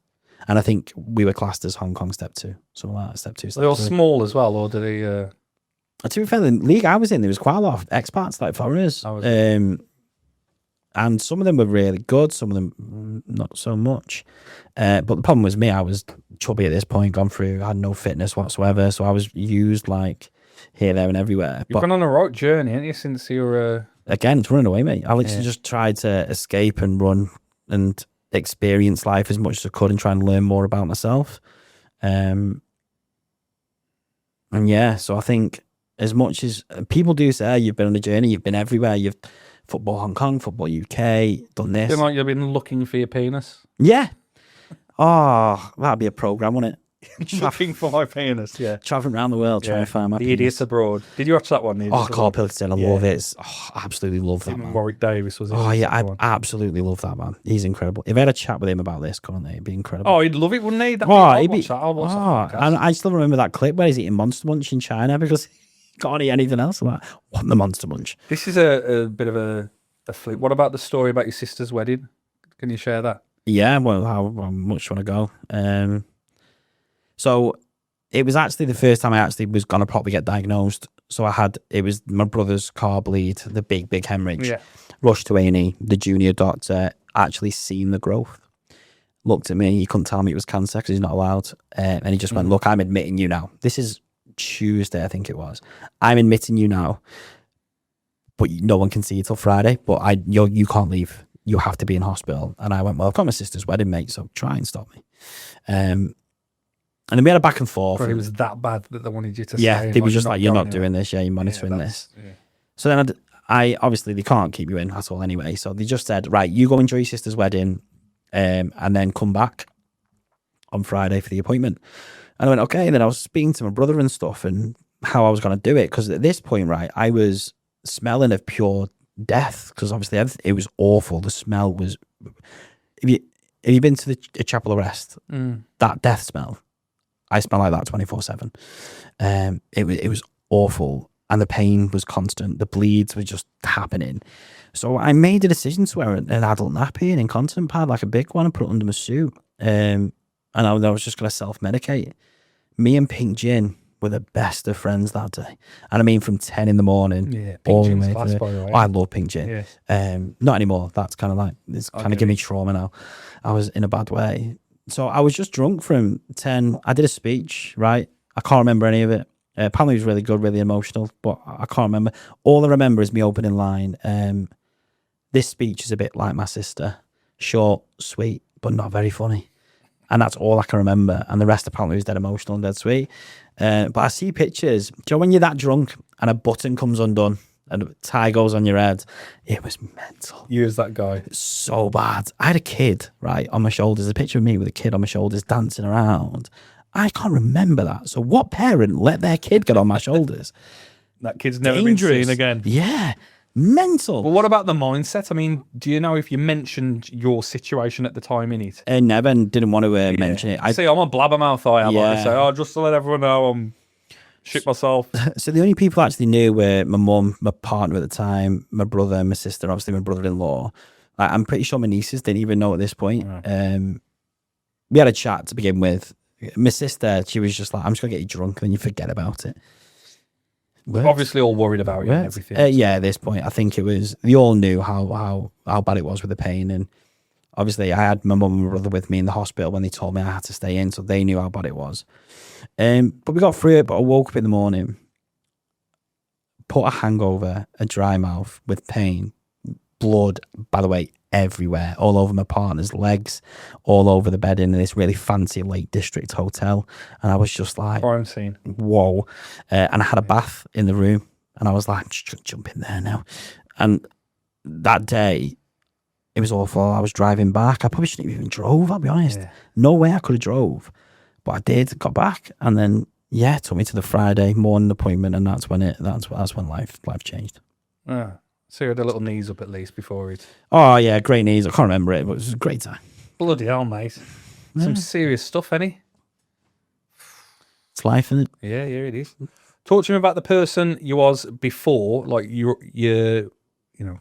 And I think we were classed as Hong Kong step 2. Something like that, step 2. They're all small as well, or do they? To be fair, the league I was in, there was quite a lot of expats, like foreigners. And some of them were really good, some of them not so much. But the problem was me, I was chubby at this point, gone through, I had no fitness whatsoever. So I was used like here, there and everywhere. You've gone on a right journey, haven't you, since you were... Again, it's running away, mate. I literally just tried to escape and run and experience life as much as I could and try and learn more about myself. And yeah, so I think as much as people do say, you've been on a journey, you've been everywhere, you've football Hong Kong, football UK, done this. Feel like you've been looking for your penis? Yeah. Oh, that'd be a programme, wouldn't it? Looking for my penis, yeah. Travelling around the world trying to find my The penis. Idiots Abroad. Did you watch that one? Carl Pilkington, I love it. I absolutely love that, man. Warwick Davis was it? Oh, yeah, I absolutely love that, man. He's incredible. If I had a chat with him about this, couldn't they? It'd be incredible. Oh, he'd love it, wouldn't he? I'll watch that. And I still remember that clip where he's eating Monster Munch in China because he can't eat anything else. I'm like, what the Monster Munch? This is a bit of a flip. What about the story about your sister's wedding? Can you share that? Yeah, well, how much do you want to go? So it was actually the first time I actually was going to probably get diagnosed. So it was my brother's car bleed, the big hemorrhage. Yeah. Rushed to A&E. The junior doctor actually seen the growth. Looked at me. He couldn't tell me it was cancer because he's not allowed. And he just went, "Look, I'm admitting you now." This is Tuesday, I think it was. "I'm admitting you now, but no one can see you till Friday. But you can't leave. You have to be in hospital." And I went, "Well, I've got my sister's wedding, mate, so try and stop me." And then we had a back and forth. But it was that bad that they wanted you to stay. Yeah, they were just like, "You're not doing this. Yeah, you're monitoring this." Yeah. So then I obviously they can't keep you in at all anyway. So they just said, "Right, you go enjoy your sister's wedding, and then come back on Friday for the appointment." And I went, "Okay." And then I was speaking to my brother and stuff and how I was going to do it. Because at this point, right, I was smelling of pure death because obviously it was awful. The smell was... Have you been to the Chapel of Rest? That death smell, I smell like that 24/7. It was awful, and the pain was constant. The bleeds were just happening. So I made a decision to wear an adult nappy, an incontinent pad, like a big one, and put it under my suit. And I was just going to self-medicate. Me and Pink Gin were the best of friends that day. And I mean from 10 in the morning. Yeah, Pink Gin's class, by the way. I love Pink Gin. Yeah. Not anymore. That's kind of like, it's kind of giving me trauma now. I was in a bad way. So I was just drunk from 10. I did a speech, right? I can't remember any of it. Apparently it was really good, really emotional, but I can't remember. All I remember is me opening line. This speech is a bit like my sister. Short, sweet, but not very funny. And that's all I can remember. And the rest apparently was dead emotional and dead sweet. But I see pictures. Do you know when you're that drunk and a button comes undone and a tie goes on your head? It was mental. You as that guy. So bad. I had a kid, right, on my shoulders. A picture of me with a kid on my shoulders dancing around. I can't remember that. So what parent let their kid get on my shoulders? That kid's never been seen again. Yeah. Mental. Well, what about the mindset? I mean, do you know if you mentioned your situation at the time in it? Never, and didn't want to mention it. See, I'm a blabbermouth. I am. I say, just to let everyone know I'm shit myself. So the only people I actually knew were my mum, my partner at the time, my brother, my sister, obviously my brother-in-law. I'm pretty sure my nieces didn't even know at this point. Yeah. We had a chat to begin with. My sister, she was just like, "I'm just going to get you drunk and then you forget about it." Obviously all worried about you and everything. Yeah, at this point, I think it was, they all knew how bad it was with the pain. And Obviously, I had my mum and my brother with me in the hospital when they told me I had to stay in, so they knew how bad it was. But we got through it, but I woke up in the morning, put a hangover, a dry mouth with pain, blood, by the way, everywhere, all over my partner's legs, all over the bed in this really fancy Lake District hotel. And I was just like, crime scene. Whoa. And I had a bath in the room, and I was like, just jump in there now. And that day, it was awful. I was driving back. I probably shouldn't have even drove, I'll be honest. Yeah. No way I could have drove. But I did, got back, and then, it took me to the Friday morning appointment, and that's when life changed. So you had a little knees up at least before it. Oh, yeah, great knees. I can't remember it, but it was a great time. Bloody hell, mate. Some serious stuff, ain't it? It's life, isn't it? Yeah, it is. Talk to me about the person you was before, like you're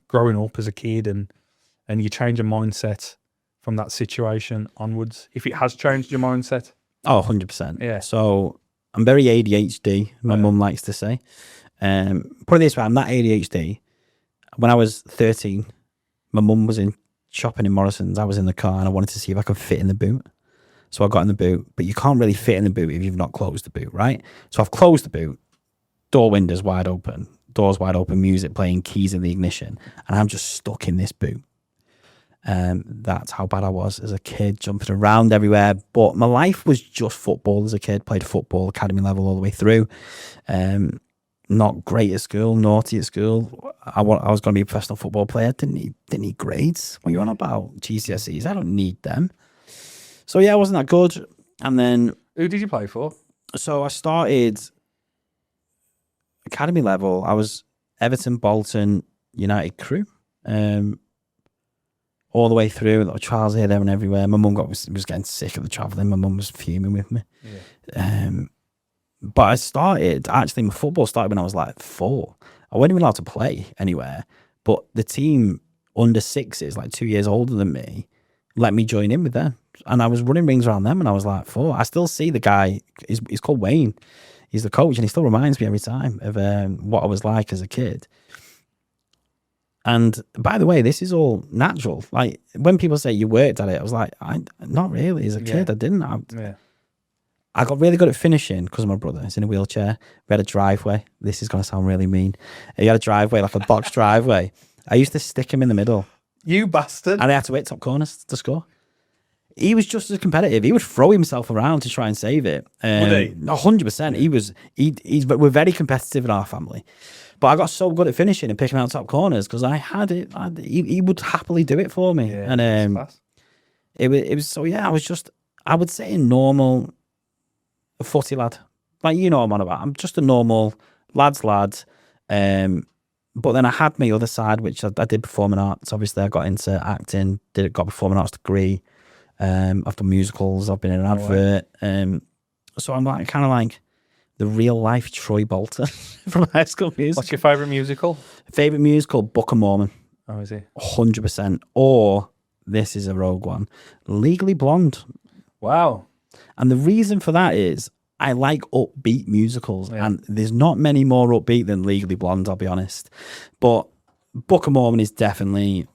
growing up as a kid, and you change your mindset from that situation onwards, if it has changed your mindset. Oh, 100%. Yeah. So I'm very ADHD, my mum likes to say. Put it this way, I'm that ADHD. When I was 13, my mum was in shopping in Morrison's. I was in the car and I wanted to see if I could fit in the boot. So I got in the boot, but you can't really fit in the boot if you've not closed the boot, right? So I've closed the boot, doors wide open, music playing, keys in the ignition, and I'm just stuck in this boot. That's how bad I was as a kid, jumping around everywhere. But my life was just football as a kid. Played football, academy level all the way through. Not great at school, naughty at school. I was going to be a professional football player. Didn't need grades. What are you on about? GCSEs? I don't need them. So I wasn't that good. And then, who did you play for? So I started academy level. I was Everton, Bolton, United crew. All the way through, the trials here, there, and everywhere. My mum was getting sick of the travelling. My mum was fuming with me. Yeah. But my football started when I was like 4. I wasn't even allowed to play anywhere. But the team under 6s, like 2 years older than me, let me join in with them. And I was running rings around them, and I was like 4. I still see the guy. He's called Wayne. He's the coach, and he still reminds me every time of what I was like as a kid. And by the way, this is all natural. Like when people say you worked at it, I was like, not really. As a kid, I didn't. I got really good at finishing because of my brother. He's in a wheelchair. We had a driveway. This is going to sound really mean. He had a driveway, like a box driveway. I used to stick him in the middle. You bastard. And I had to hit top corners to score. He was just as competitive. He would throw himself around to try and save it. 100%. We're very competitive in our family. But I got so good at finishing and picking out top corners because I had it. He would happily do it for me. Yeah, and it was so, I was just, I would say a normal footy lad. Like, I'm on about. I'm just a normal lad's lad. But then I had my other side, which I did performing arts. Obviously, I got into acting, got a performing arts degree. I've done musicals. I've been in an advert. So I'm like kind of like the real life Troy Bolton from High School Musical. What's your favourite musical? Favourite musical, Book of Mormon. Oh, is it? 100%. Or, this is a rogue one, Legally Blonde. Wow. And the reason for that is I like upbeat musicals, and there's not many more upbeat than Legally Blonde, I'll be honest. But Book of Mormon is definitely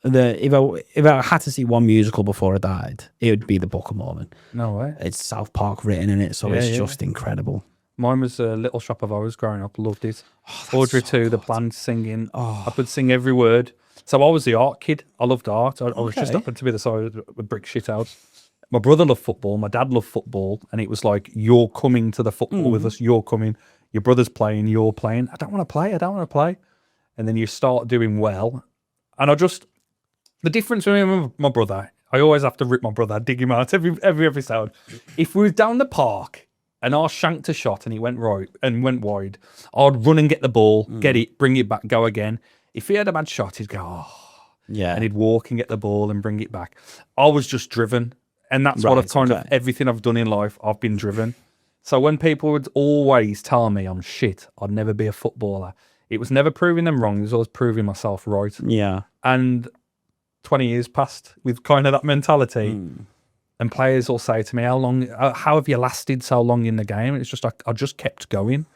if I had to see one musical before I died, it would be the Book of Mormon. No way. It's South Park written in it, so it's just incredible. Mine was Little Shop of Horrors growing up. Loved it. Audrey too, the band singing. I could sing every word. So I was the art kid. I loved art. I was just happened to be the side of the brick shit house. My brother loved football. My dad loved football. And it was like, you're coming to the football with us. You're coming. Your brother's playing. You're playing. I don't want to play. And then you start doing well. And the difference between me and my brother, I always have to rip my brother, dig him out every episode. If we were down the park and I shanked a shot and he went right and went wide, I'd run and get the ball, get it, bring it back, go again. If he had a bad shot, he'd go, and he'd walk and get the ball and bring it back. I was just driven. And that's what I've kind of, everything I've done in life, I've been driven. So when people would always tell me I'm shit, I'd never be a footballer, it was never proving them wrong. It was always proving myself right. Yeah. And 20 years passed with kind of that mentality. And players will say to me, how have you lasted so long in the game? And it's just like, I just kept going.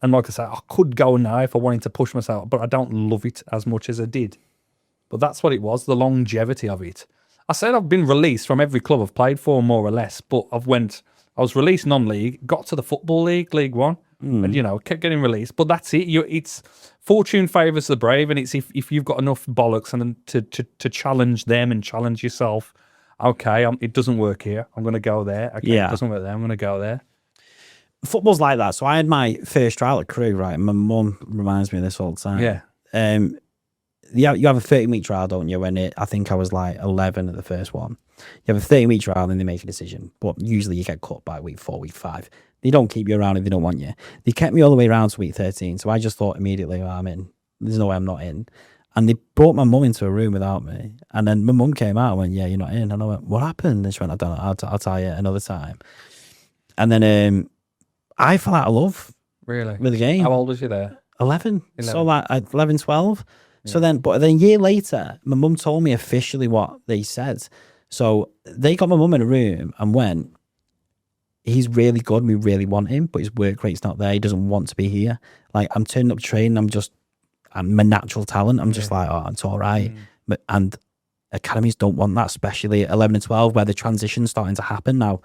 And like I say, I could go now if I wanted to push myself, but I don't love it as much as I did But that's what it was, the longevity of it. I said I've been released from every club I've played for, more or less, but I was released non-league, got to the Football League, League One, and, kept getting released. But that's it. It's fortune favours the brave, and it's if you've got enough bollocks and to challenge them and challenge yourself, okay, it doesn't work here, I'm going to go there. Okay, it doesn't work there, I'm going to go there. Football's like that. So I had my first trial at Crewe, right? My mum reminds me of this all the time. Yeah. You have a 13-week trial, don't you? I think I was like 11 at the first one. You have a 13-week trial and then they make a decision. But usually you get cut by week 4, week 5. They don't keep you around if they don't want you. They kept me all the way around to week 13. So I just thought immediately, I'm in. There's no way I'm not in. And they brought my mum into a room without me. And then my mum came out and went, yeah, you're not in. And I went, what happened? And she went, I don't know. I'll tell you another time. And then I fell out of love. Really? With the game. How old was you there? 11. So like 11, 12. So then, but then a year later, my mum told me officially what they said. So they got my mum in a room and went, he's really good, we really want him, but his work rate's not there, he doesn't want to be here. Like, I'm turning up training, I'm a natural talent, I'm just like, oh, it's all right. And academies don't want that, especially at 11 and 12, where the transition's starting to happen now.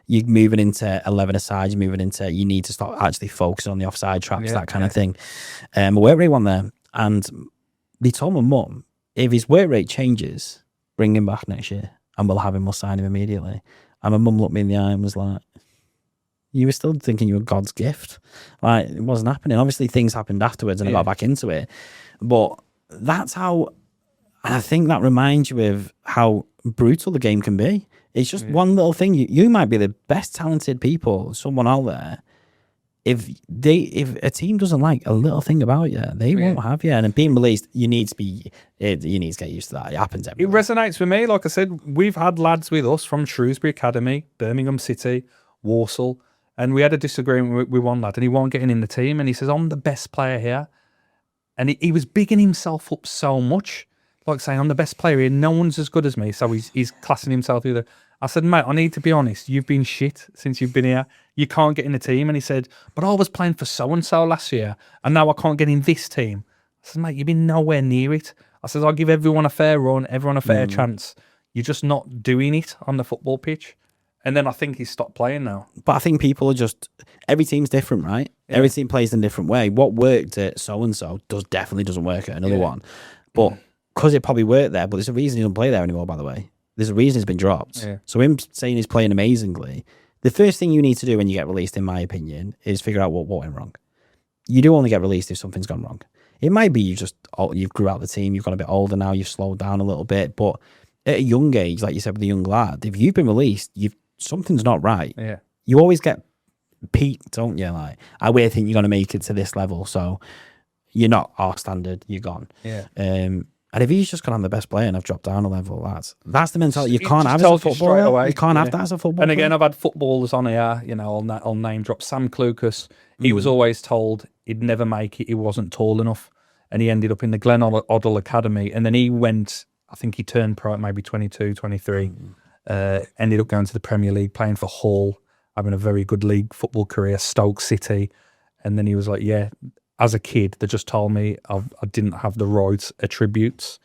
You're moving into 11 aside, you need to start actually focusing on the offside traps, that kind of thing. My work rate went there, and they told my mum, if his work rate changes, bring him back next year and we'll sign him immediately. And my mum looked me in the eye and was like, you were still thinking you were God's gift. Like, it wasn't happening. Obviously, things happened afterwards and I got back into it. But that's how, and I think that reminds you of how brutal the game can be. It's just one little thing. You might be the best talented people, someone out there. If a team doesn't like a little thing about you, they won't have you. And then being released, you need to get used to that. It happens everywhere. It resonates with me. Like I said, we've had lads with us from Shrewsbury Academy, Birmingham City, Walsall, and we had a disagreement with one lad, and he wasn't getting in the team, and he says, I'm the best player here. And he was bigging himself up so much, like saying, I'm the best player here, no one's as good as me. So he's classing himself either. I said, mate, I need to be honest. You've been shit since you've been here. You can't get in the team. And he said, but I was playing for so-and-so last year, and now I can't get in this team. I said, mate, you've been nowhere near it. I said, I'll give everyone a fair run, everyone a fair chance. You're just not doing it on the football pitch. And then I think he's stopped playing now. But I think people are just, every team's different, right? Yeah. Every team plays in a different way. What worked at so-and-so definitely doesn't work at another one. But because it probably worked there, but there's a reason he doesn't play there anymore, by the way. There's a reason he's been dropped. Yeah. So him saying he's playing amazingly, the first thing you need to do when you get released, in my opinion, is figure out what went wrong. You do only get released if something's gone wrong. It might be you've grew out the team, you've got a bit older now, you've slowed down a little bit, but at a young age, like you said with the young lad, if you've been released, something's not right. Yeah. You always get peaked, don't you? Like, I really think you're going to make it to this level, so you're not our standard, you're gone. Yeah. And if he's just gone, I'm the best player and I've dropped down a level, that's the mentality you can't have as a footballer. You can't have that as a footballer. And again, I've had footballers on here, I'll name drop Sam Clucas. He was always told he'd never make it, he wasn't tall enough. And he ended up in the Glen Oddle Academy. And then he went, I think he turned pro at maybe 22, 23. Ended up going to the Premier League, playing for Hull, having a very good league football career, Stoke City. And then he was like, as a kid, they just told me I didn't have the right attributes.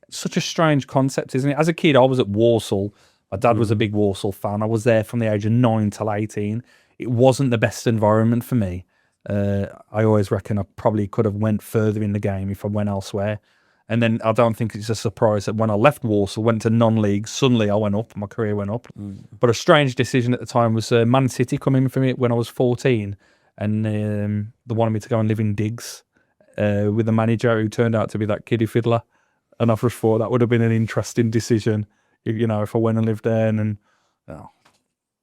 It's such a strange concept, isn't it? As a kid, I was at Walsall. My dad was a big Walsall fan. I was there from the age of 9 till 18. It wasn't the best environment for me. I always reckon I probably could have went further in the game if I went elsewhere. And then I don't think it's a surprise that when I left Walsall, went to non-league, suddenly I went up, my career went up. But a strange decision at the time was Man City coming for me when I was 14. And they wanted me to go and live in digs with a manager who turned out to be that kiddie fiddler. And I just thought that would have been an interesting decision, if I went and lived there. And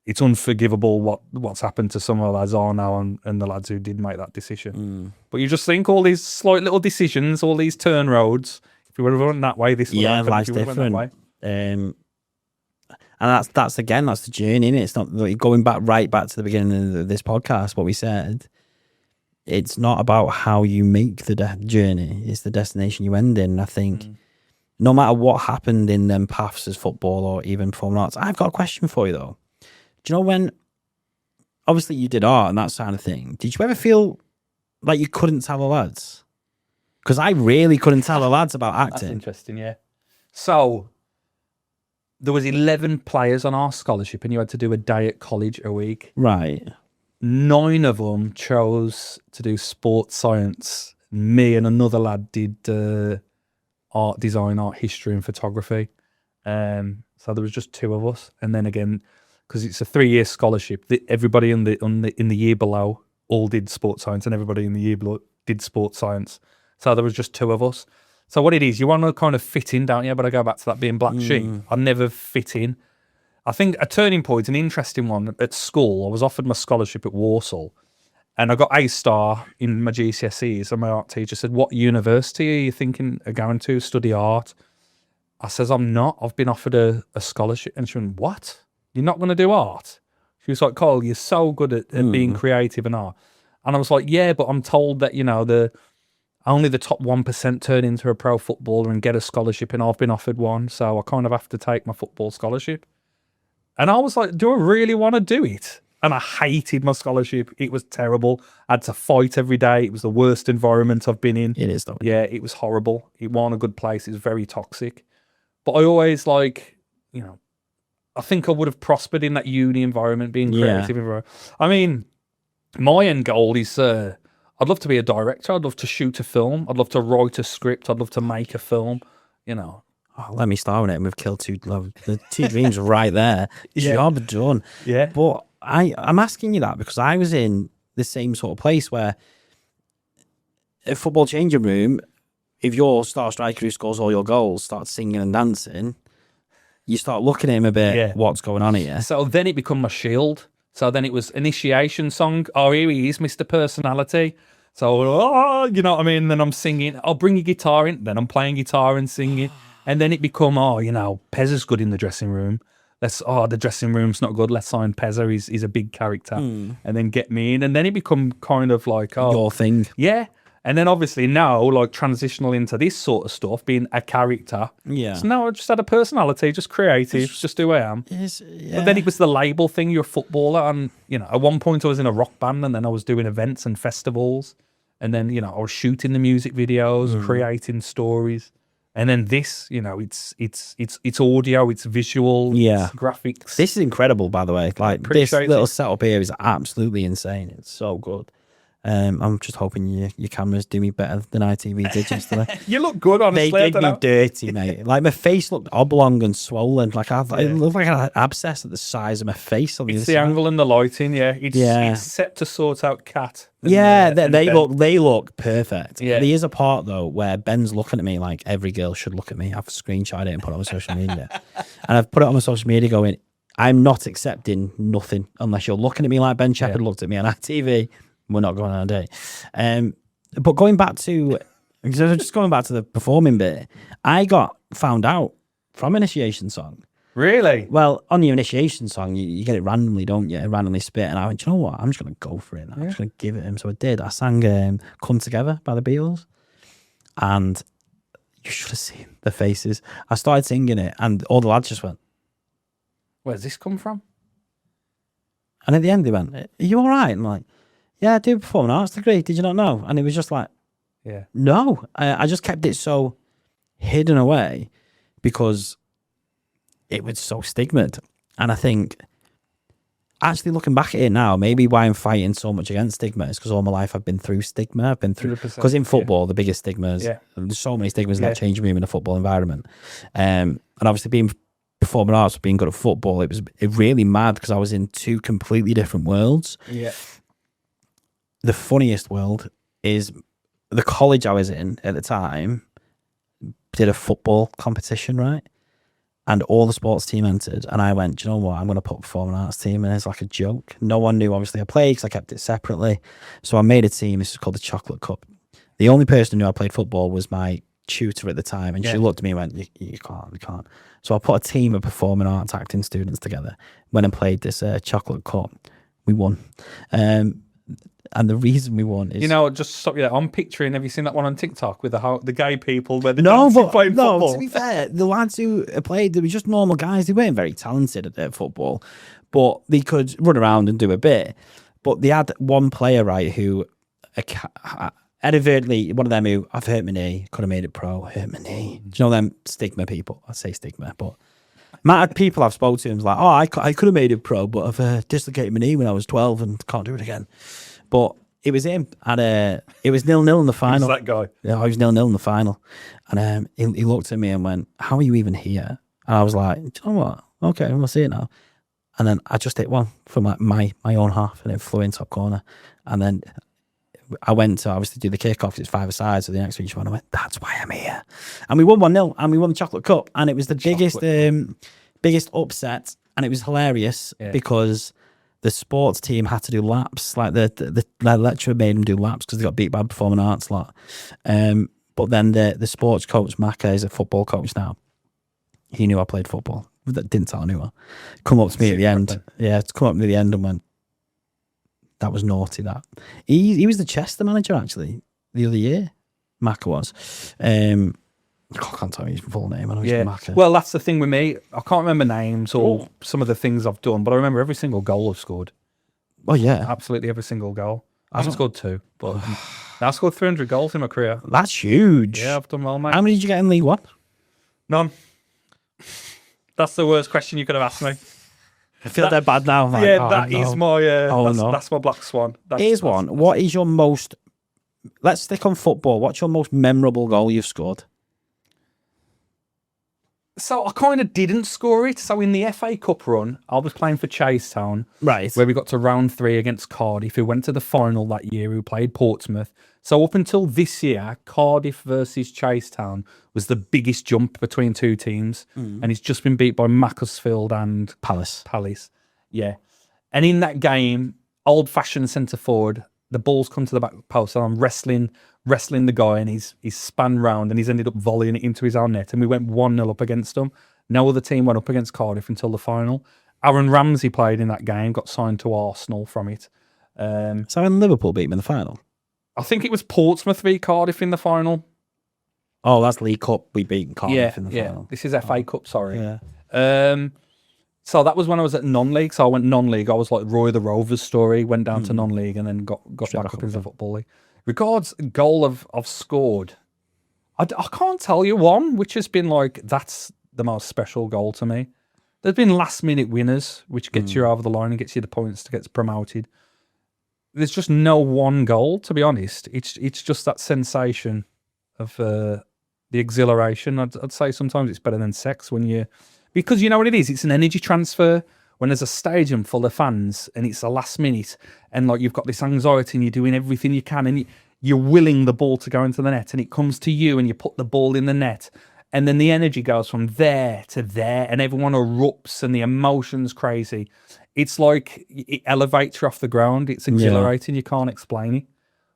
it's unforgivable what's happened to some of the lads are now and the lads who did make that decision. But you just think all these slight little decisions, all these turn roads, if you would have went that way, this would happen. Life's different. And that's the journey, innit? It's not like going right back to the beginning of this podcast, what we said. It's not about how you make the journey, it's the destination you end in. And I think no matter what happened in them paths as football or even performing arts, I've got a question for you though. Do you know when, obviously you did art and that kind of thing, did you ever feel like you couldn't tell the lads? Because I really couldn't tell the lads about That's acting. interesting, yeah. So there was 11 players on our scholarship, and you had to do a day at college a week. Right. 9 of them chose to do sports science. Me and another lad did art design, art history, and photography. So there was just 2 of us, and then again, because it's a 3-year scholarship, everybody in the year below all did sports science, and everybody in the year below did sports science. So there was just 2 of us. So what it is, you want to kind of fit in, don't you? But I go back to that being black sheep. I never fit in. I think a turning point, an interesting one at school. I was offered my scholarship at Warsaw, and I got A star in my GCSEs. And my art teacher said, "What university are you thinking of going to study art?" I says, "I'm not. I've been offered a scholarship." And she went, "What? You're not going to do art?" She was like, "Cole, you're so good at being creative and art." And I was like, "Yeah, but I'm told that, only the top 1% turn into a pro footballer and get a scholarship, and I've been offered one, so I kind of have to take my football scholarship." And I was like, do I really want to do it? And I hated my scholarship. It was terrible. I had to fight every day. It was the worst environment I've been in. It is, though. Yeah, it was horrible. It wasn't a good place. It was very toxic. But I always I think I would have prospered in that uni environment, being creative. Yeah. I mean, my end goal is I'd love to be a director. I'd love to shoot a film. I'd love to write a script. I'd love to make a film, Oh, let me start with it, and we've killed the 2 dreams right there. Yeah. Job done. Yeah. But I'm asking you that because I was in the same sort of place where a football changing room, if your star striker who scores all your goals starts singing and dancing, you start looking at him a bit, what's going on here? So then it became my shield. So then it was initiation song. Oh, here he is, Mr. Personality. So, you know what I mean? Then I'm singing. I'll bring your guitar in. Then I'm playing guitar and singing. And then it become, Pez is good in the dressing room. The dressing room's not good. Let's sign Pezza. He's a big character. And then get me in. And then it become kind of like, your thing. Yeah. And then obviously now, transitional into this sort of stuff, being a character. Yeah. So now I just had a personality, just creative, just who I am. But then it was the label thing. You're a footballer. And, at one point I was in a rock band, and then I was doing events and festivals. And then, I was shooting the music videos, creating stories. And then this, it's audio, it's visual, it's graphics. This is incredible, by the way. This little setup here is absolutely insane. It's so good. I'm just hoping your cameras do me better than ITV did yesterday. You look good, honestly. They did me dirty, mate. My face looked oblong and swollen. It looked like I had an abscess at the size of my face. It's the angle and the lighting, It's set to sort out Cat. They look perfect. Yeah. There is a part, though, where Ben's looking at me like every girl should look at me. I've screenshot it and put it on social media. And I've put it on my social media going, I'm not accepting nothing unless you're looking at me like Ben Shepherd looked at me on ITV. We're not going on a date. But going back to the performing bit, I got found out from Initiation Song. Really? Well, on the Initiation Song, you get it randomly, don't you? Randomly spit. And I went, you know what? I'm just going to go for it. I'm just going to give it him. So I did. I sang Come Together by the Beatles. And you should have seen the faces. I started singing it, and all the lads just went, where's this come from? And at the end, they went, are you all right? I'm like, yeah, I do performing arts degree. Did you not know? And it was just like, no. I just kept it so hidden away because it was so stigmatized. And I think, actually looking back at it now, maybe why I'm fighting so much against stigma is because all my life I've been through stigma. I've been through, because in football, the biggest stigmas, there's so many stigmas in that changing room in a football environment. And obviously being performing arts, being good at football, it really mad because I was in 2 completely different worlds. Yeah. The funniest world is the college I was in at the time did a football competition, right? And all the sports team entered, and I went, do you know what? I'm going to put a performing arts team in as like a joke. No one knew, obviously, I played because I kept it separately. So I made a team. This is called the Chocolate Cup. The only person who knew I played football was my tutor at the time, and she looked at me and went, you can't. So I put a team of performing arts acting students together. Went and played this Chocolate Cup. We won. And the reason we won is... just stop you there. I'm picturing, have you seen that one on TikTok with the gay people where they're playing football? To be fair, the lads who played, they were just normal guys. They weren't very talented at football, but they could run around and do a bit. But they had one player, right, who inadvertently, one of them who I've hurt my knee, could have made it pro, hurt my knee. Do you know them stigma people? I say stigma, but amount of people I've spoken to is like, oh, I could have made it pro, but I've dislocated my knee when I was 12 and can't do it again. But it was him. And it was 0-0 in the final. Who's that guy? Yeah, I was 0-0 in the final. And he looked at me and went, how are you even here? And I was like, do you know what? Okay, we'll see it now. And then I just hit one from my own half and it flew in top corner. And then I went to obviously do the kickoff because it's 5-a-side, so the next week I went, that's why I'm here. And we won 1-0 and we won the chocolate cup. And it was the biggest upset. And it was hilarious because the sports team had to do laps. Like the lecturer made them do laps because they got beat by performing arts lot. But then the sports coach, Maka, is a football coach now. He knew I played football. That didn't tell anyone. Come up to me at the end. Yeah, to come up to me at the end and went, that was naughty, that. He was the Chester manager, actually, the other year. Maka was. I can't tell you his full name. I know he's Maka. Well, that's the thing with me. I can't remember names or some of the things I've done, but I remember every single goal I've scored. Oh, yeah. Absolutely every single goal. I haven't scored 2, but I scored 300 goals in my career. That's huge. Yeah, I've done well, mate. How many did you get in League One? None. That's the worst question you could have asked me. I feel they're bad now. Like, is my that's my black swan. Here's one. What is your most... Let's stick on football. What's your most memorable goal you've scored? So I kind of didn't score it. So in the FA Cup run, I was playing for Chasetown. Right. Where we got to round 3 against Cardiff, who went to the final that year, who played Portsmouth. So up until this year, Cardiff versus Chasetown was the biggest jump between two teams. And it's just been beat by Macclesfield and Palace. Yeah. And in that game, old-fashioned centre-forward, the ball's come to the back post, and I'm wrestling the guy, and he's spun round, and he's ended up volleying it into his own net, and we went 1-0 up against him. No other team went up against Cardiff until the final. Aaron Ramsey played in that game, got signed to Arsenal from it. So when Liverpool beat him in the final? I think it was Portsmouth v Cardiff in the final. Oh, that's League Cup. We beat Cardiff in the final. This is FA Cup, sorry. Yeah. So that was when I was at non-league. So I went non-league. I was like Roy the Rovers story, went down to non-league and then got back up into Football League. Regards goal I've scored, I can't tell you one, which has been like, that's the most special goal to me. There's been last-minute winners, which gets you over the line and gets you the points to get promoted. There's just no one goal, to be honest. It's just that sensation of the exhilaration. I'd say sometimes it's better than sex when you... Because you know what it is? It's an energy transfer. When there's a stadium full of fans and it's the last minute and like you've got this anxiety and you're doing everything you can and you're willing the ball to go into the net and it comes to you and you put the ball in the net and then the energy goes from there to there and everyone erupts and the emotion's crazy. It's like it elevates you off the ground. It's exhilarating. You can't explain it.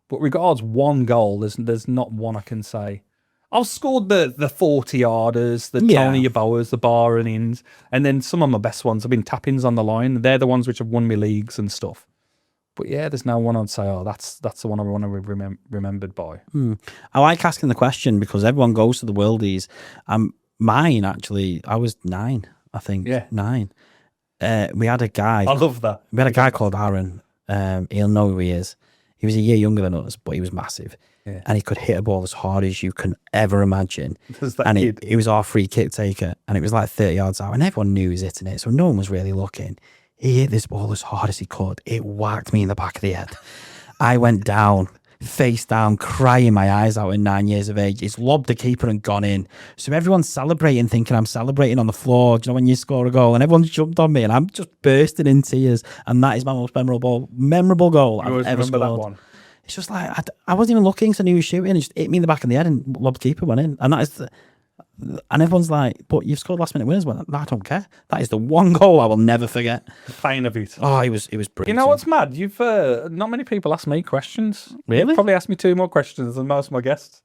But regards one goal, there's not one I can say. I've scored the 40-yarders, the Tony Yeboahs, the bar and ins, and then some of my best ones have been tap-ins on the line. They're the ones which have won me leagues and stuff. But yeah, there's no one I'd say, oh, that's the one I want to be remembered by. I like asking the question because everyone goes to the Worldies. Mine, actually, I was 9, I think. Yeah. 9. We had a guy. I love that. We had a guy called Aaron. He'll know who he is. He was a year younger than us, but he was massive. Yeah. And he could hit a ball as hard as you can ever imagine. He was our free kick taker, and it was like 30 yards out, and everyone knew he was hitting it, so no one was really looking. He hit this ball as hard as he could. It whacked me in the back of the head. I went down, face down, crying my eyes out at 9 years of age. It's lobbed the keeper and gone in. So everyone's celebrating, thinking I'm celebrating on the floor. Do you know when you score a goal? And everyone's jumped on me, and I'm just bursting in tears. And that is my most memorable goal I've ever scored. That one. It's just like, I wasn't even looking because I knew he was shooting. It just hit me in the back of the head and lobbed keeper went in. And that is and everyone's like, but you've scored last minute winners. Well, I don't care. That is the one goal I will never forget. Fine of it. Oh, it was brilliant. You know what's mad? You've not many people ask me questions. Really? You've probably asked me 2 more questions than most of my guests.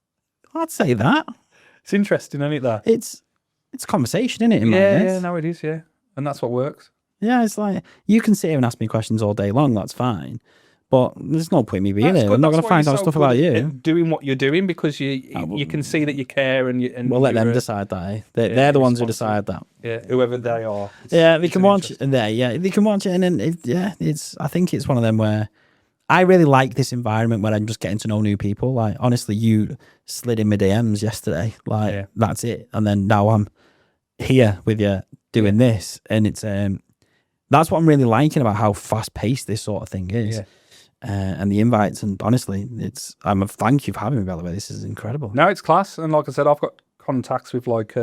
I'd say that. It's interesting, isn't it, that? It's conversation, isn't it? Yeah, no, it is, yeah. And that's what works. Yeah, it's like, you can sit here and ask me questions all day long, that's fine. But there's no point in me being here. I'm not going to find out stuff about you. Doing what you're doing because you can see that you care and we'll let them decide that. Eh? They're the ones who decide that. Yeah, whoever they are. Yeah, they can watch it. They can watch it, and then I think it's one of them where I really like this environment where I'm just getting to know new people. Like, honestly, you slid in my DMs yesterday. Like, that's it. And then now I'm here with you doing this. And it's that's what I'm really liking about how fast paced this sort of thing is. Yeah. And the invites, and honestly, thank you for having me, by the way. This is incredible. No, it's class. And like I said, I've got contacts with like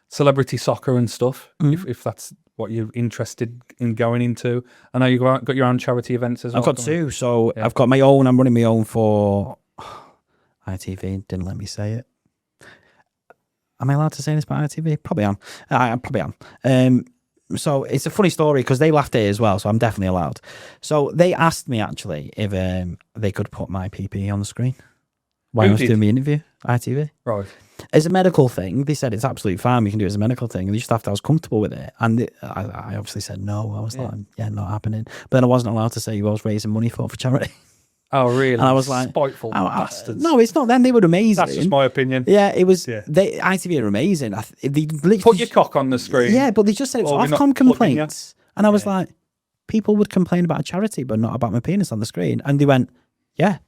celebrity soccer and stuff, if that's what you're interested in going into. I know you've got your own charity events as well. I've got two. So I've got my own. I'm running my own for ITV. Didn't let me say it. Am I allowed to say this about ITV? Probably am. I probably am. So it's a funny story because they laughed at it as well. So I'm definitely allowed. So they asked me actually if they could put my PPE on the screen while I was doing my interview. ITV. Right. As a medical thing, they said it's absolutely fine. We can do it as a medical thing. And they just have to, I was comfortable with it. And I obviously said no. I was like, not happening. But then I wasn't allowed to say who I was raising money for charity. Oh, really? And I was like, spiteful bastards. No, it's not them. They were amazing. That's just my opinion. Yeah, it was. ITV are amazing. They put your cock on the screen. Yeah, but they just said it was Ofcom complaints. And I was like, people would complain about a charity, but not about my penis on the screen. And they went, yeah.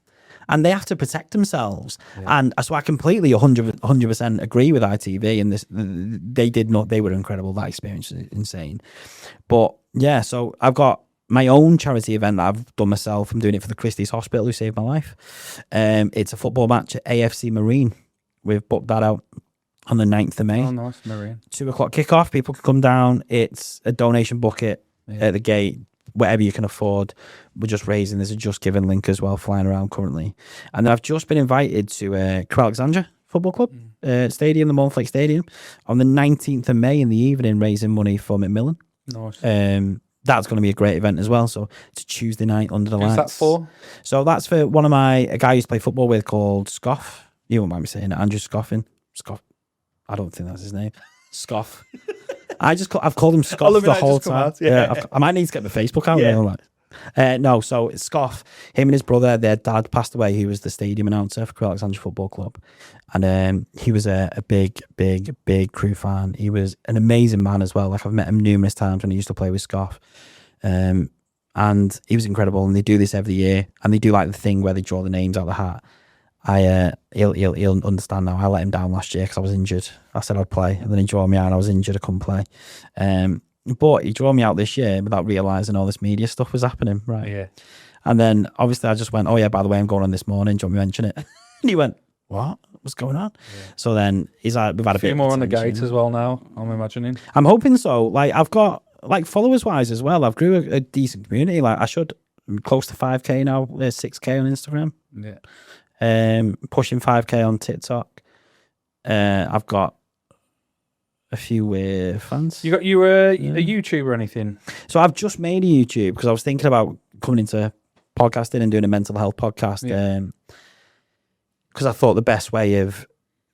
And they have to protect themselves. Yeah. And so I completely 100% agree with ITV. And this, they did not, they were incredible. That experience is insane. But yeah, so I've got my own charity event that I've done myself. I'm doing it for the Christie's Hospital, who saved my life. It's a football match at AFC Marine. We've booked that out on the 9th of May. Oh, nice, Marine. 2 o'clock kickoff. People can come down. It's a donation bucket at the gate. Whatever you can afford. We're just raising. There's a Just Giving link as well flying around currently. And then I've just been invited to Crewe Alexandra Football Club Stadium, the Mornflake Stadium, on the 19th of May in the evening, raising money for Macmillan. Nice. That's going to be a great event as well. So it's a Tuesday night under the lights. Who's that for? So that's for a guy I used to play football with called Scoff. You won't mind me saying it. Andrew Scoffin. Scoff. I don't think that's his name. Scoff. I've called him Scoff the whole time. I might need to get my Facebook out. No, so it's Scoff. Him and his brother, their dad passed away. He was the stadium announcer for Crewe Alexandra Football Club. And he was a big Crewe fan. He was an amazing man as well. Like, I've met him numerous times when he used to play with Scoff. And he was incredible. And they do this every year. And they do like the thing where they draw the names out of the hat. He'll understand now. I let him down last year because I was injured. I said I'd play, and then he drew me out and I was injured. I couldn't play. But he drew me out this year without realising all this media stuff was happening. Right. Yeah. And then obviously I just went, oh yeah, by the way, I'm going on this morning. Do you want me to mention it? And he went, what? What's going on? Yeah. So then we've had a few bit more on the gate as well now, I'm imagining. I'm hoping so. Like, I've got, like, followers wise as well, I've grew a decent community. Like, I'm close to 5k now, 6k on Instagram. Yeah. Pushing 5k on TikTok. I've got a few fans. You were a YouTuber or anything? So I've just made a YouTube because I was thinking about coming into podcasting and doing a mental health podcast. Because I thought the best way of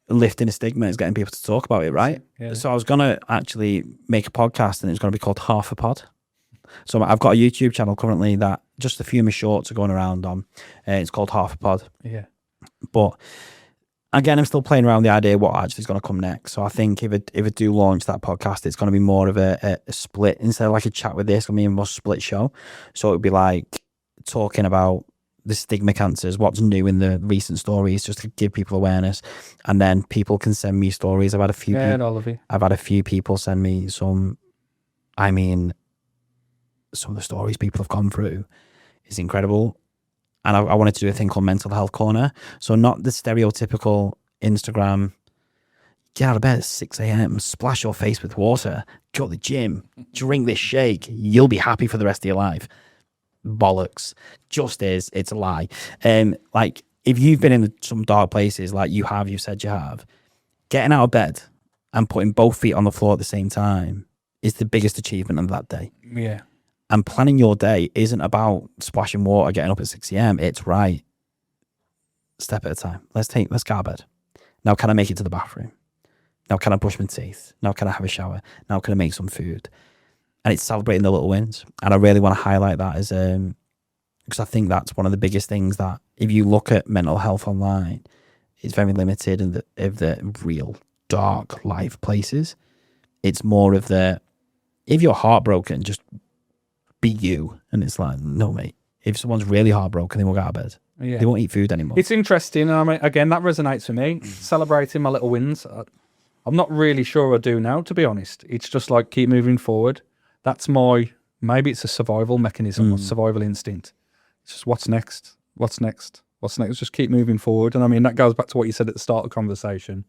lifting a stigma is getting people to talk about it, right? Yeah. So I was gonna actually make a podcast, and it was gonna be called Half a Pod. So I've got a YouTube channel currently that just a few of my shorts are going around on. It's called Half a Pod. Yeah. But again, I'm still playing around the idea what actually is going to come next. So I think if I do launch that podcast, it's going to be more of a split. Instead of like a chat with this, it's going to be a more split show. So it would be like talking about the stigma cancers, what's new in the recent stories, just to give people awareness. And then people can send me stories. I've had a few I've had a few people send me some of the stories people have gone through is incredible. And I wanted to do a thing called Mental Health Corner. So not the stereotypical Instagram, get out of bed at 6 a.m, splash your face with water, go to the gym, drink this shake, you'll be happy for the rest of your life. Bollocks. Just is. It's a lie. Like, if you've been in some dark places like you said you have, getting out of bed and putting both feet on the floor at the same time is the biggest achievement of that day. Yeah. And planning your day isn't about splashing water, getting up at 6 a.m. It's right. Step at a time. Let's go to bed. Now, can I make it to the bathroom? Now, can I brush my teeth? Now, can I have a shower? Now, can I make some food? And it's celebrating the little wins. And I really want to highlight that as because I think that's one of the biggest things that if you look at mental health online, it's very limited in the real dark life places. It's more of if you're heartbroken, just be you. And it's like, no, mate, if someone's really heartbroken, they won't get out of bed. Yeah. They won't eat food anymore. It's interesting. And I mean, again, that resonates with me. Celebrating my little wins. I'm not really sure I do now, to be honest. It's just like keep moving forward. That's maybe it's a survival mechanism or survival instinct. It's just what's next? What's next? What's next? Just keep moving forward. And I mean, that goes back to what you said at the start of the conversation.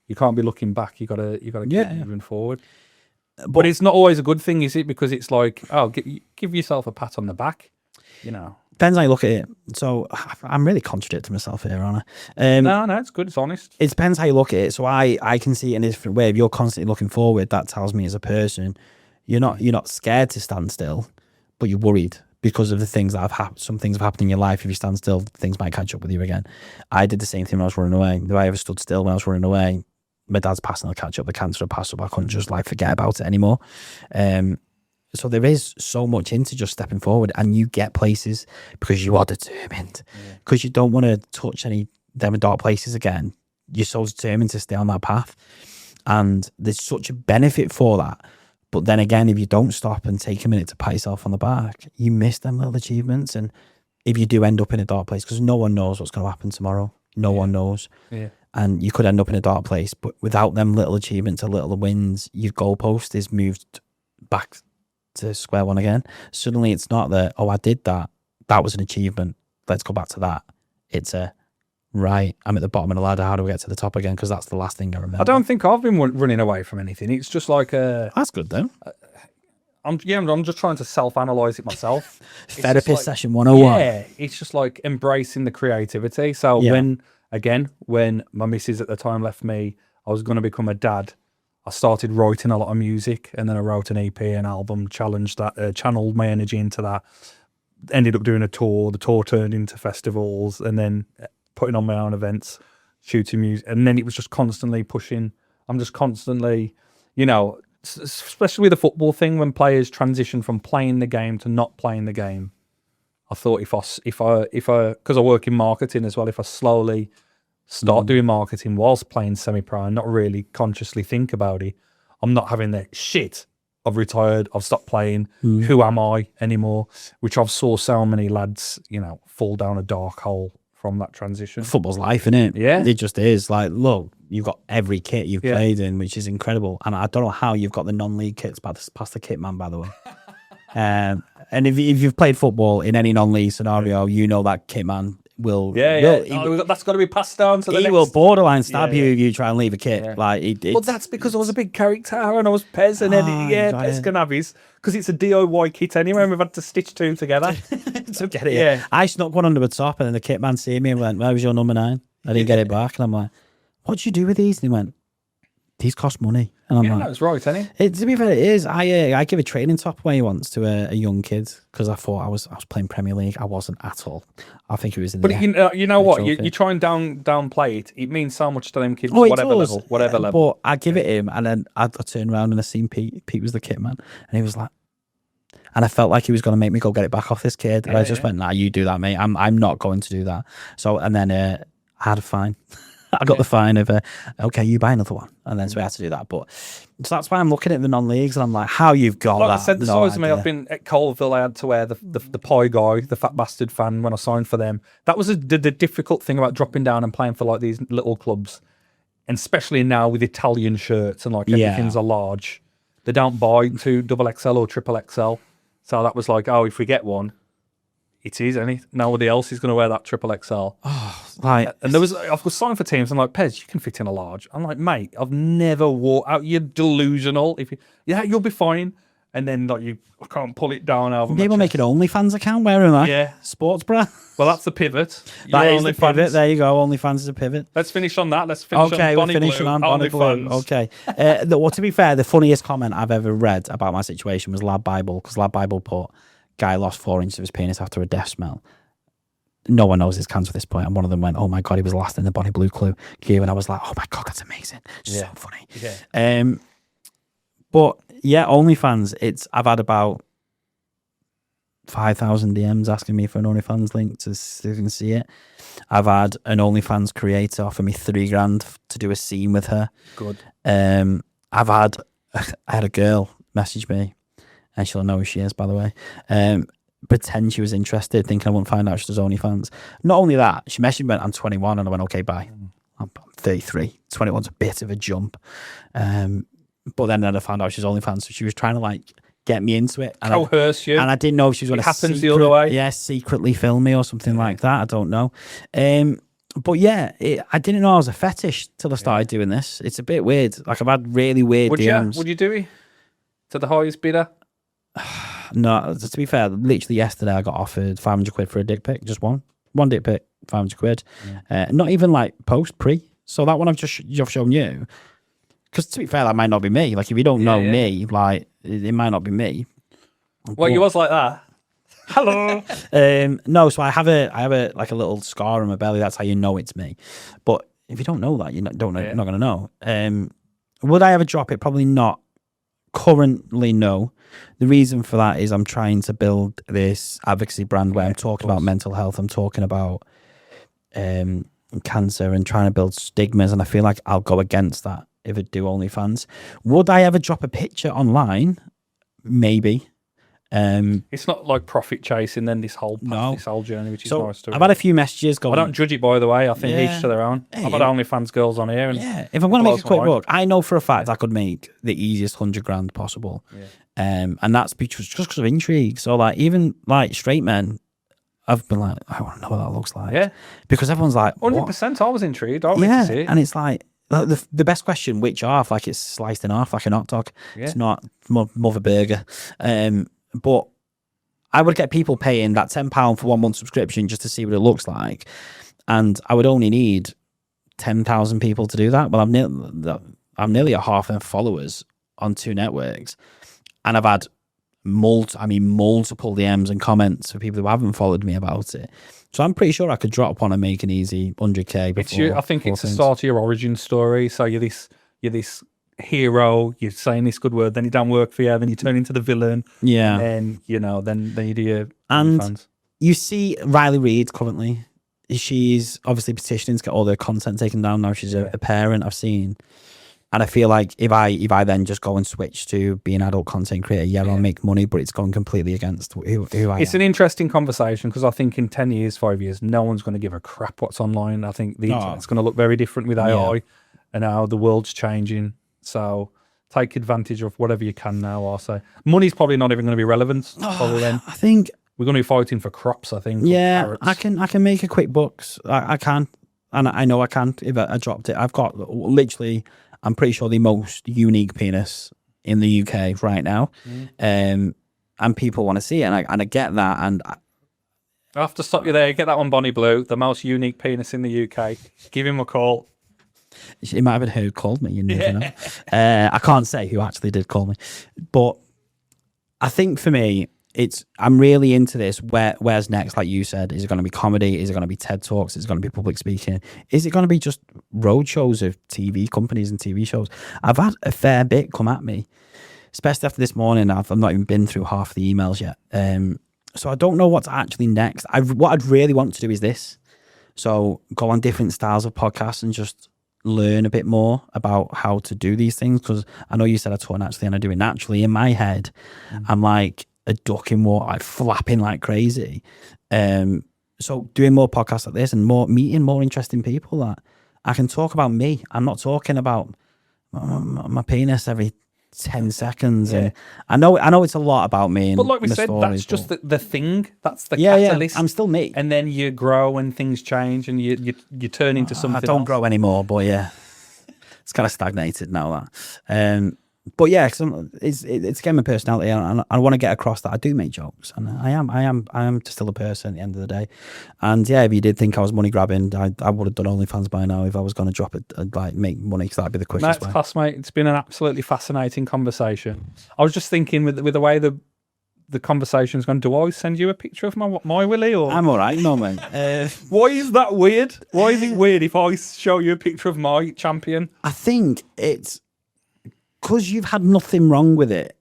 You can't be looking back. You gotta keep moving forward. But it's not always a good thing, is it? Because it's like, oh, give yourself a pat on the back, you know. Depends how you look at it. So I'm really contradicting myself here, aren't I? No, it's good. It's honest. It depends how you look at it. So I can see it in a different way. If you're constantly looking forward, that tells me as a person, you're not scared to stand still, but you're worried because of the things that have happened. Some things have happened in your life. If you stand still, things might catch up with you again. I did the same thing when I was running away. If I ever stood still when I was running away, my dad's passing the catch up, the cancer had passed up. I couldn't just forget about it anymore. So there is so much into just stepping forward, and you get places because you are determined, because you don't want to touch any them dark places again. You're so determined to stay on that path, and there's such a benefit for that. But then again, if you don't stop and take a minute to pat yourself on the back, you miss them little achievements. And if you do end up in a dark place, because no one knows what's going to happen tomorrow, no one knows. Yeah. And you could end up in a dark place, but without them little achievements or little wins, your goalpost is moved back to square one again. Suddenly it's not that, oh, I did that. That was an achievement. Let's go back to that. It's right, I'm at the bottom of the ladder. How do we get to the top again? Because that's the last thing I remember. I don't think I've been running away from anything. It's just like that's good though. I'm just trying to self-analyze it myself. Therapist session 101. Yeah, it's just like embracing the creativity. So when my missus at the time left me, I was going to become a dad. I started writing a lot of music, and then I wrote an EP, an album, channeled my energy into that. Ended up doing a tour. The tour turned into festivals, and then putting on my own events, shooting music, and then it was just constantly pushing. I'm just constantly, especially with the football thing, when players transition from playing the game to not playing the game. I thought if I because I work in marketing as well, if I slowly start doing marketing whilst playing semi-pro and not really consciously think about it, I'm not having that shit. I've retired. I've stopped playing. Who am I anymore? Which I've saw so many lads, fall down a dark hole from that transition. Football's life, isn't it? Yeah. It just is. Like, look, you've got every kit you've played in, which is incredible. And I don't know how you've got the non-league kits past the kit man, by the way. And if you've played football in any non-league scenario, you know that kit man will... that's got to be passed down to the next... He will borderline stab you if you try and leave a kit. Yeah. Well, that's because I was a big character and I was Pez and Pez can have his... Because it's a DIY kit anyway, and we've had to stitch two together. To get it. Yeah. I snuck one under the top, and then the kit man see me and went, "Where was your number 9?" I didn't get it back, and I'm like, "What'd you do with these?" And he went, "These cost money." And I'm like, "That's right, isn't it?" To be fair, it is. I give a training top away once to a young kid because I thought I was playing Premier League. I wasn't at all. I think it was in but you know what? You try and downplay it. It means so much to them kids, whatever level. But I give it him, and then I turned around and I seen Pete. Pete was the kit man, and he was like. And I felt like he was going to make me go get it back off this kid. And I just went, "Nah, you do that, mate. I'm not going to do that." So, and then I had a fine. I got the fine of, okay, you buy another one. And then so we had to do that. But so that's why I'm looking at the non-leagues and I'm like, how you've got that? I said the size of me, I've been at Colville, I had to wear the pie guy, the fat bastard fan when I signed for them. That was the difficult thing about dropping down and playing for like these little clubs. And especially now with Italian shirts and like everything's a large. They don't buy 2 XXL or triple XL. So that was like, oh, if we get one, it is, isn't it? Nobody else is going to wear that triple XL. Oh, right. And I was signed for teams. I'm like, Pez, you can fit in a large. I'm like, mate, I've never wore out. You're delusional. You'll be fine. And then I can't pull it down over. People make an OnlyFans account wearing that. Yeah, sports bra. Well, that's the pivot. That is the pivot. There you go. OnlyFans is a pivot. Let's finish on that. Let's finish on Bonnie Blue. On Bonnie Blue. Okay. Well, to be fair, the funniest comment I've ever read about my situation was Lad Bible, because Lad Bible put, guy lost 4 inches of his penis after a death smell. No one knows his cancer at this point. And one of them went, "Oh my God, he was last in the Bonnie Blue clue queue." And I was like, "Oh my God, that's amazing." So funny. Yeah. But yeah, OnlyFans, I've had about 5,000 DMs asking me for an OnlyFans link so you can see it. I've had an OnlyFans creator offer me $3,000 to do a scene with her. Good. I had a girl message me, and she'll know who she is, by the way. pretend she was interested, thinking I wouldn't find out she does OnlyFans. Not only that, she messaged me, I'm 21, and I went, okay, bye. I'm 33. 21's a bit of a jump. But then I found out she's OnlyFans, so she was trying to like get me into it. And coerce you. And I didn't know if she was going to happens the other way. Yeah, secretly film me or something like that. I don't know. But yeah, I didn't know I was a fetish till I started doing this. It's a bit weird. Like I've had really weird DMs. Would you do it to the highest bidder? No, to be fair, literally yesterday I got offered 500 quid for a dick pic. Just one dick pic, 500 quid. Not even like pre. So that one I've just shown you. Because to be fair, that might not be me. Like if you don't know me, like it might not be me. Well, you was like that. Hello. No, so I have a like a little scar on my belly. That's how you know it's me. But if you don't know that, you're not going to know. Would I ever drop it? Probably not. Currently, no. The reason for that is I'm trying to build this advocacy brand where I'm talking about mental health. I'm talking about cancer and trying to build stigmas. And I feel like I'll go against that if I do OnlyFans. Would I ever drop a picture online? Maybe. It's not like profit chasing then this whole journey, which is nice too. I've had a few messages going. I don't judge it, by the way. I think each to their own. I've had OnlyFans girls on here. And if I'm going to make a quick look, I know for a fact I could make the easiest 100 grand possible. And that's just because of intrigue. So like even like straight men, I've been like, I want to know what that looks like. Yeah. Because everyone's like, 100%. I was intrigued. I wanted to see it. And it's like the best question, which half? Like it's sliced in half like a hot dog. Yeah. It's not mother burger. But I would get people paying that £10 for 1 month subscription just to see what it looks like. And I would only need 10,000 people to do that. Well, I'm nearly a half of followers on 2 networks. And I've had multiple DMs and comments for people who haven't followed me about it. So I'm pretty sure I could drop on and make an easy 100K. I think it's the start of your origin story. So you're this hero, you're saying this good word, then it don't work for you, then you turn into the villain. Yeah. And then you do your and fans. You see Riley Reid currently. She's obviously petitioning to get all their content taken down now. She's a parent, I've seen. And I feel like if I then just go and switch to being an adult content creator, I'll make money, but it's going completely against who I am. It's an interesting conversation because I think in 10 years, 5 years, no one's going to give a crap what's online. I think the internet's going to look very different with AI and how the world's changing. So take advantage of whatever you can now, I'll say. Money's probably not even going to be relevant. Probably then. I think we're going to be fighting for crops, I think. Yeah, I can make a quick bucks. I can. And I know I can if I dropped it. I've got literally, I'm pretty sure the most unique penis in the UK right now. And people want to see it. And I get that. And I have to stop you there. Get that one, Bonnie Blue, the most unique penis in the UK. Give him a call. It might have been who called me, you never know. I can't say who actually did call me. But I think for me, I'm really into this. Where's next? Like you said, is it going to be comedy? Is it going to be TED Talks? Is it going to be public speaking? Is it going to be just road shows of TV companies and TV shows? I've had a fair bit come at me, especially after this morning. I've not even been through half the emails yet. So I don't know what's actually next. What I'd really want to do is this. So go on different styles of podcasts and just learn a bit more about how to do these things. Because I know you said I talk naturally and I do it naturally. In my head, I'm like a duck in water, like flapping like crazy. So doing more podcasts like this and meeting more interesting people that I can talk about me. I'm not talking about my penis every 10 seconds. And I know it's a lot about me. But like we said, that's just the thing. That's the catalyst. Yeah, I'm still me. And then you grow and things change and you turn into something I don't else. grow anymore, but yeah. It's kind of stagnated now, that. But yeah, it's again my personality, and I want to get across that I do make jokes, and I am still a person at the end of the day. And yeah, if you did think I was money grabbing, I would have done OnlyFans by now if I was going to drop it, like make money, because that'd be the quickest way. Class, mate. It's been an absolutely fascinating conversation. I was just thinking with the way the conversation's gone, do I send you a picture of my Willie? Or I'm all right, no man. Why is that weird? Why is it weird if I show you a picture of my champion? I think it's because you've had nothing wrong with it.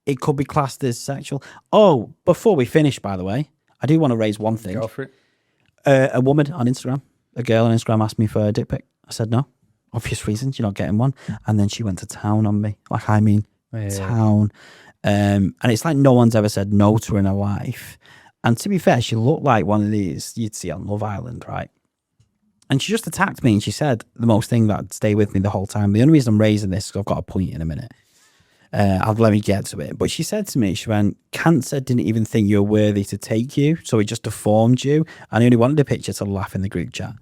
It could be classed as sexual. Oh, before we finish, by the way, I do want to raise one thing. Go for it. A woman on Instagram, a girl on Instagram asked me for a dick pic. I said no. Obvious reasons, you're not getting one. And then she went to town on me. Town. And it's like no one's ever said no to her in her life. And to be fair, she looked like one of these you'd see on Love Island, right? And she just attacked me, and she said the most thing that'd stay with me the whole time. The only reason I'm raising this is I've got a point in a minute. I'll let me get to it. But she said to me, she went, cancer didn't even think you were worthy to take you, so it just deformed you. And I only wanted a picture to laugh in the group chat.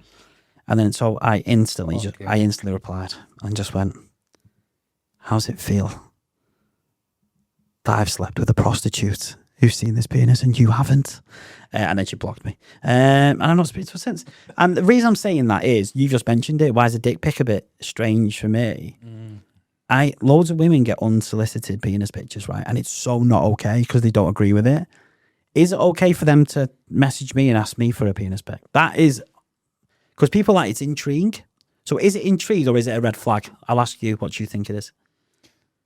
And then so I instantly replied and just went, how's it feel that I've slept with a prostitute who's seen this penis and you haven't? And then she blocked me. And I'm not speaking to her since. And the reason I'm saying that is, you just mentioned it, why is a dick pic a bit strange for me? Loads of women get unsolicited penis pictures, right? And it's so not okay because they don't agree with it. Is it okay for them to message me and ask me for a penis pic? That is, because people like, it's intrigue. So is it intrigue or is it a red flag? I'll ask you what you think it is.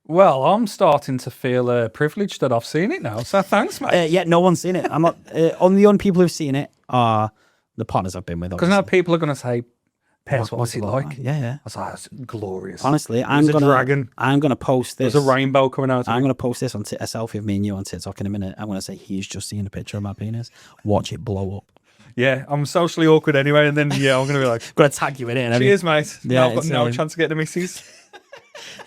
Well, I'm starting to feel privileged that I've seen it now. So thanks, mate. Yeah, no one's seen it. I'm not. Only people who've seen it are the partners I've been with. Because now people are going to say, Pez, what's it like? Yeah. I was like, it's glorious. Honestly, I'm gonna post this. There's a rainbow coming out. I'm gonna post this on a selfie of me and you on TikTok in a minute. I'm gonna say he's just seen a picture of my penis. Watch it blow up. Yeah, I'm socially awkward anyway, and then I'm gonna be like, gonna tag you in it. Cheers, mate. Yeah, I've got no chance to get the missus.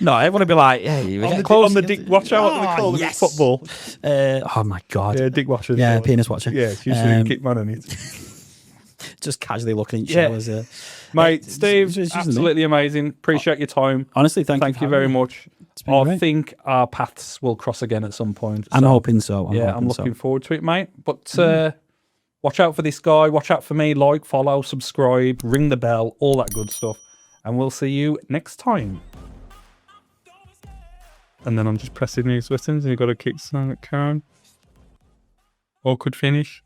No, I want to be like, hey, we get close on the dick watcher. What do they call it? Football. Oh my god. Yeah, dick watcher. Yeah, penis watcher. Yeah, it's usually a kick man on it. Just casually looking at each other. Mate, Steve, absolutely amazing. Appreciate your time. Honestly, thank you very much. I great. think our paths will cross again at some point. I'm hoping so. I'm looking forward to it, mate. But watch out for this guy. Watch out for me. Like, follow, subscribe, ring the bell, all that good stuff. And we'll see you next time. And then I'm just pressing these buttons and you've got to keep saying it, Karen. Awkward finish.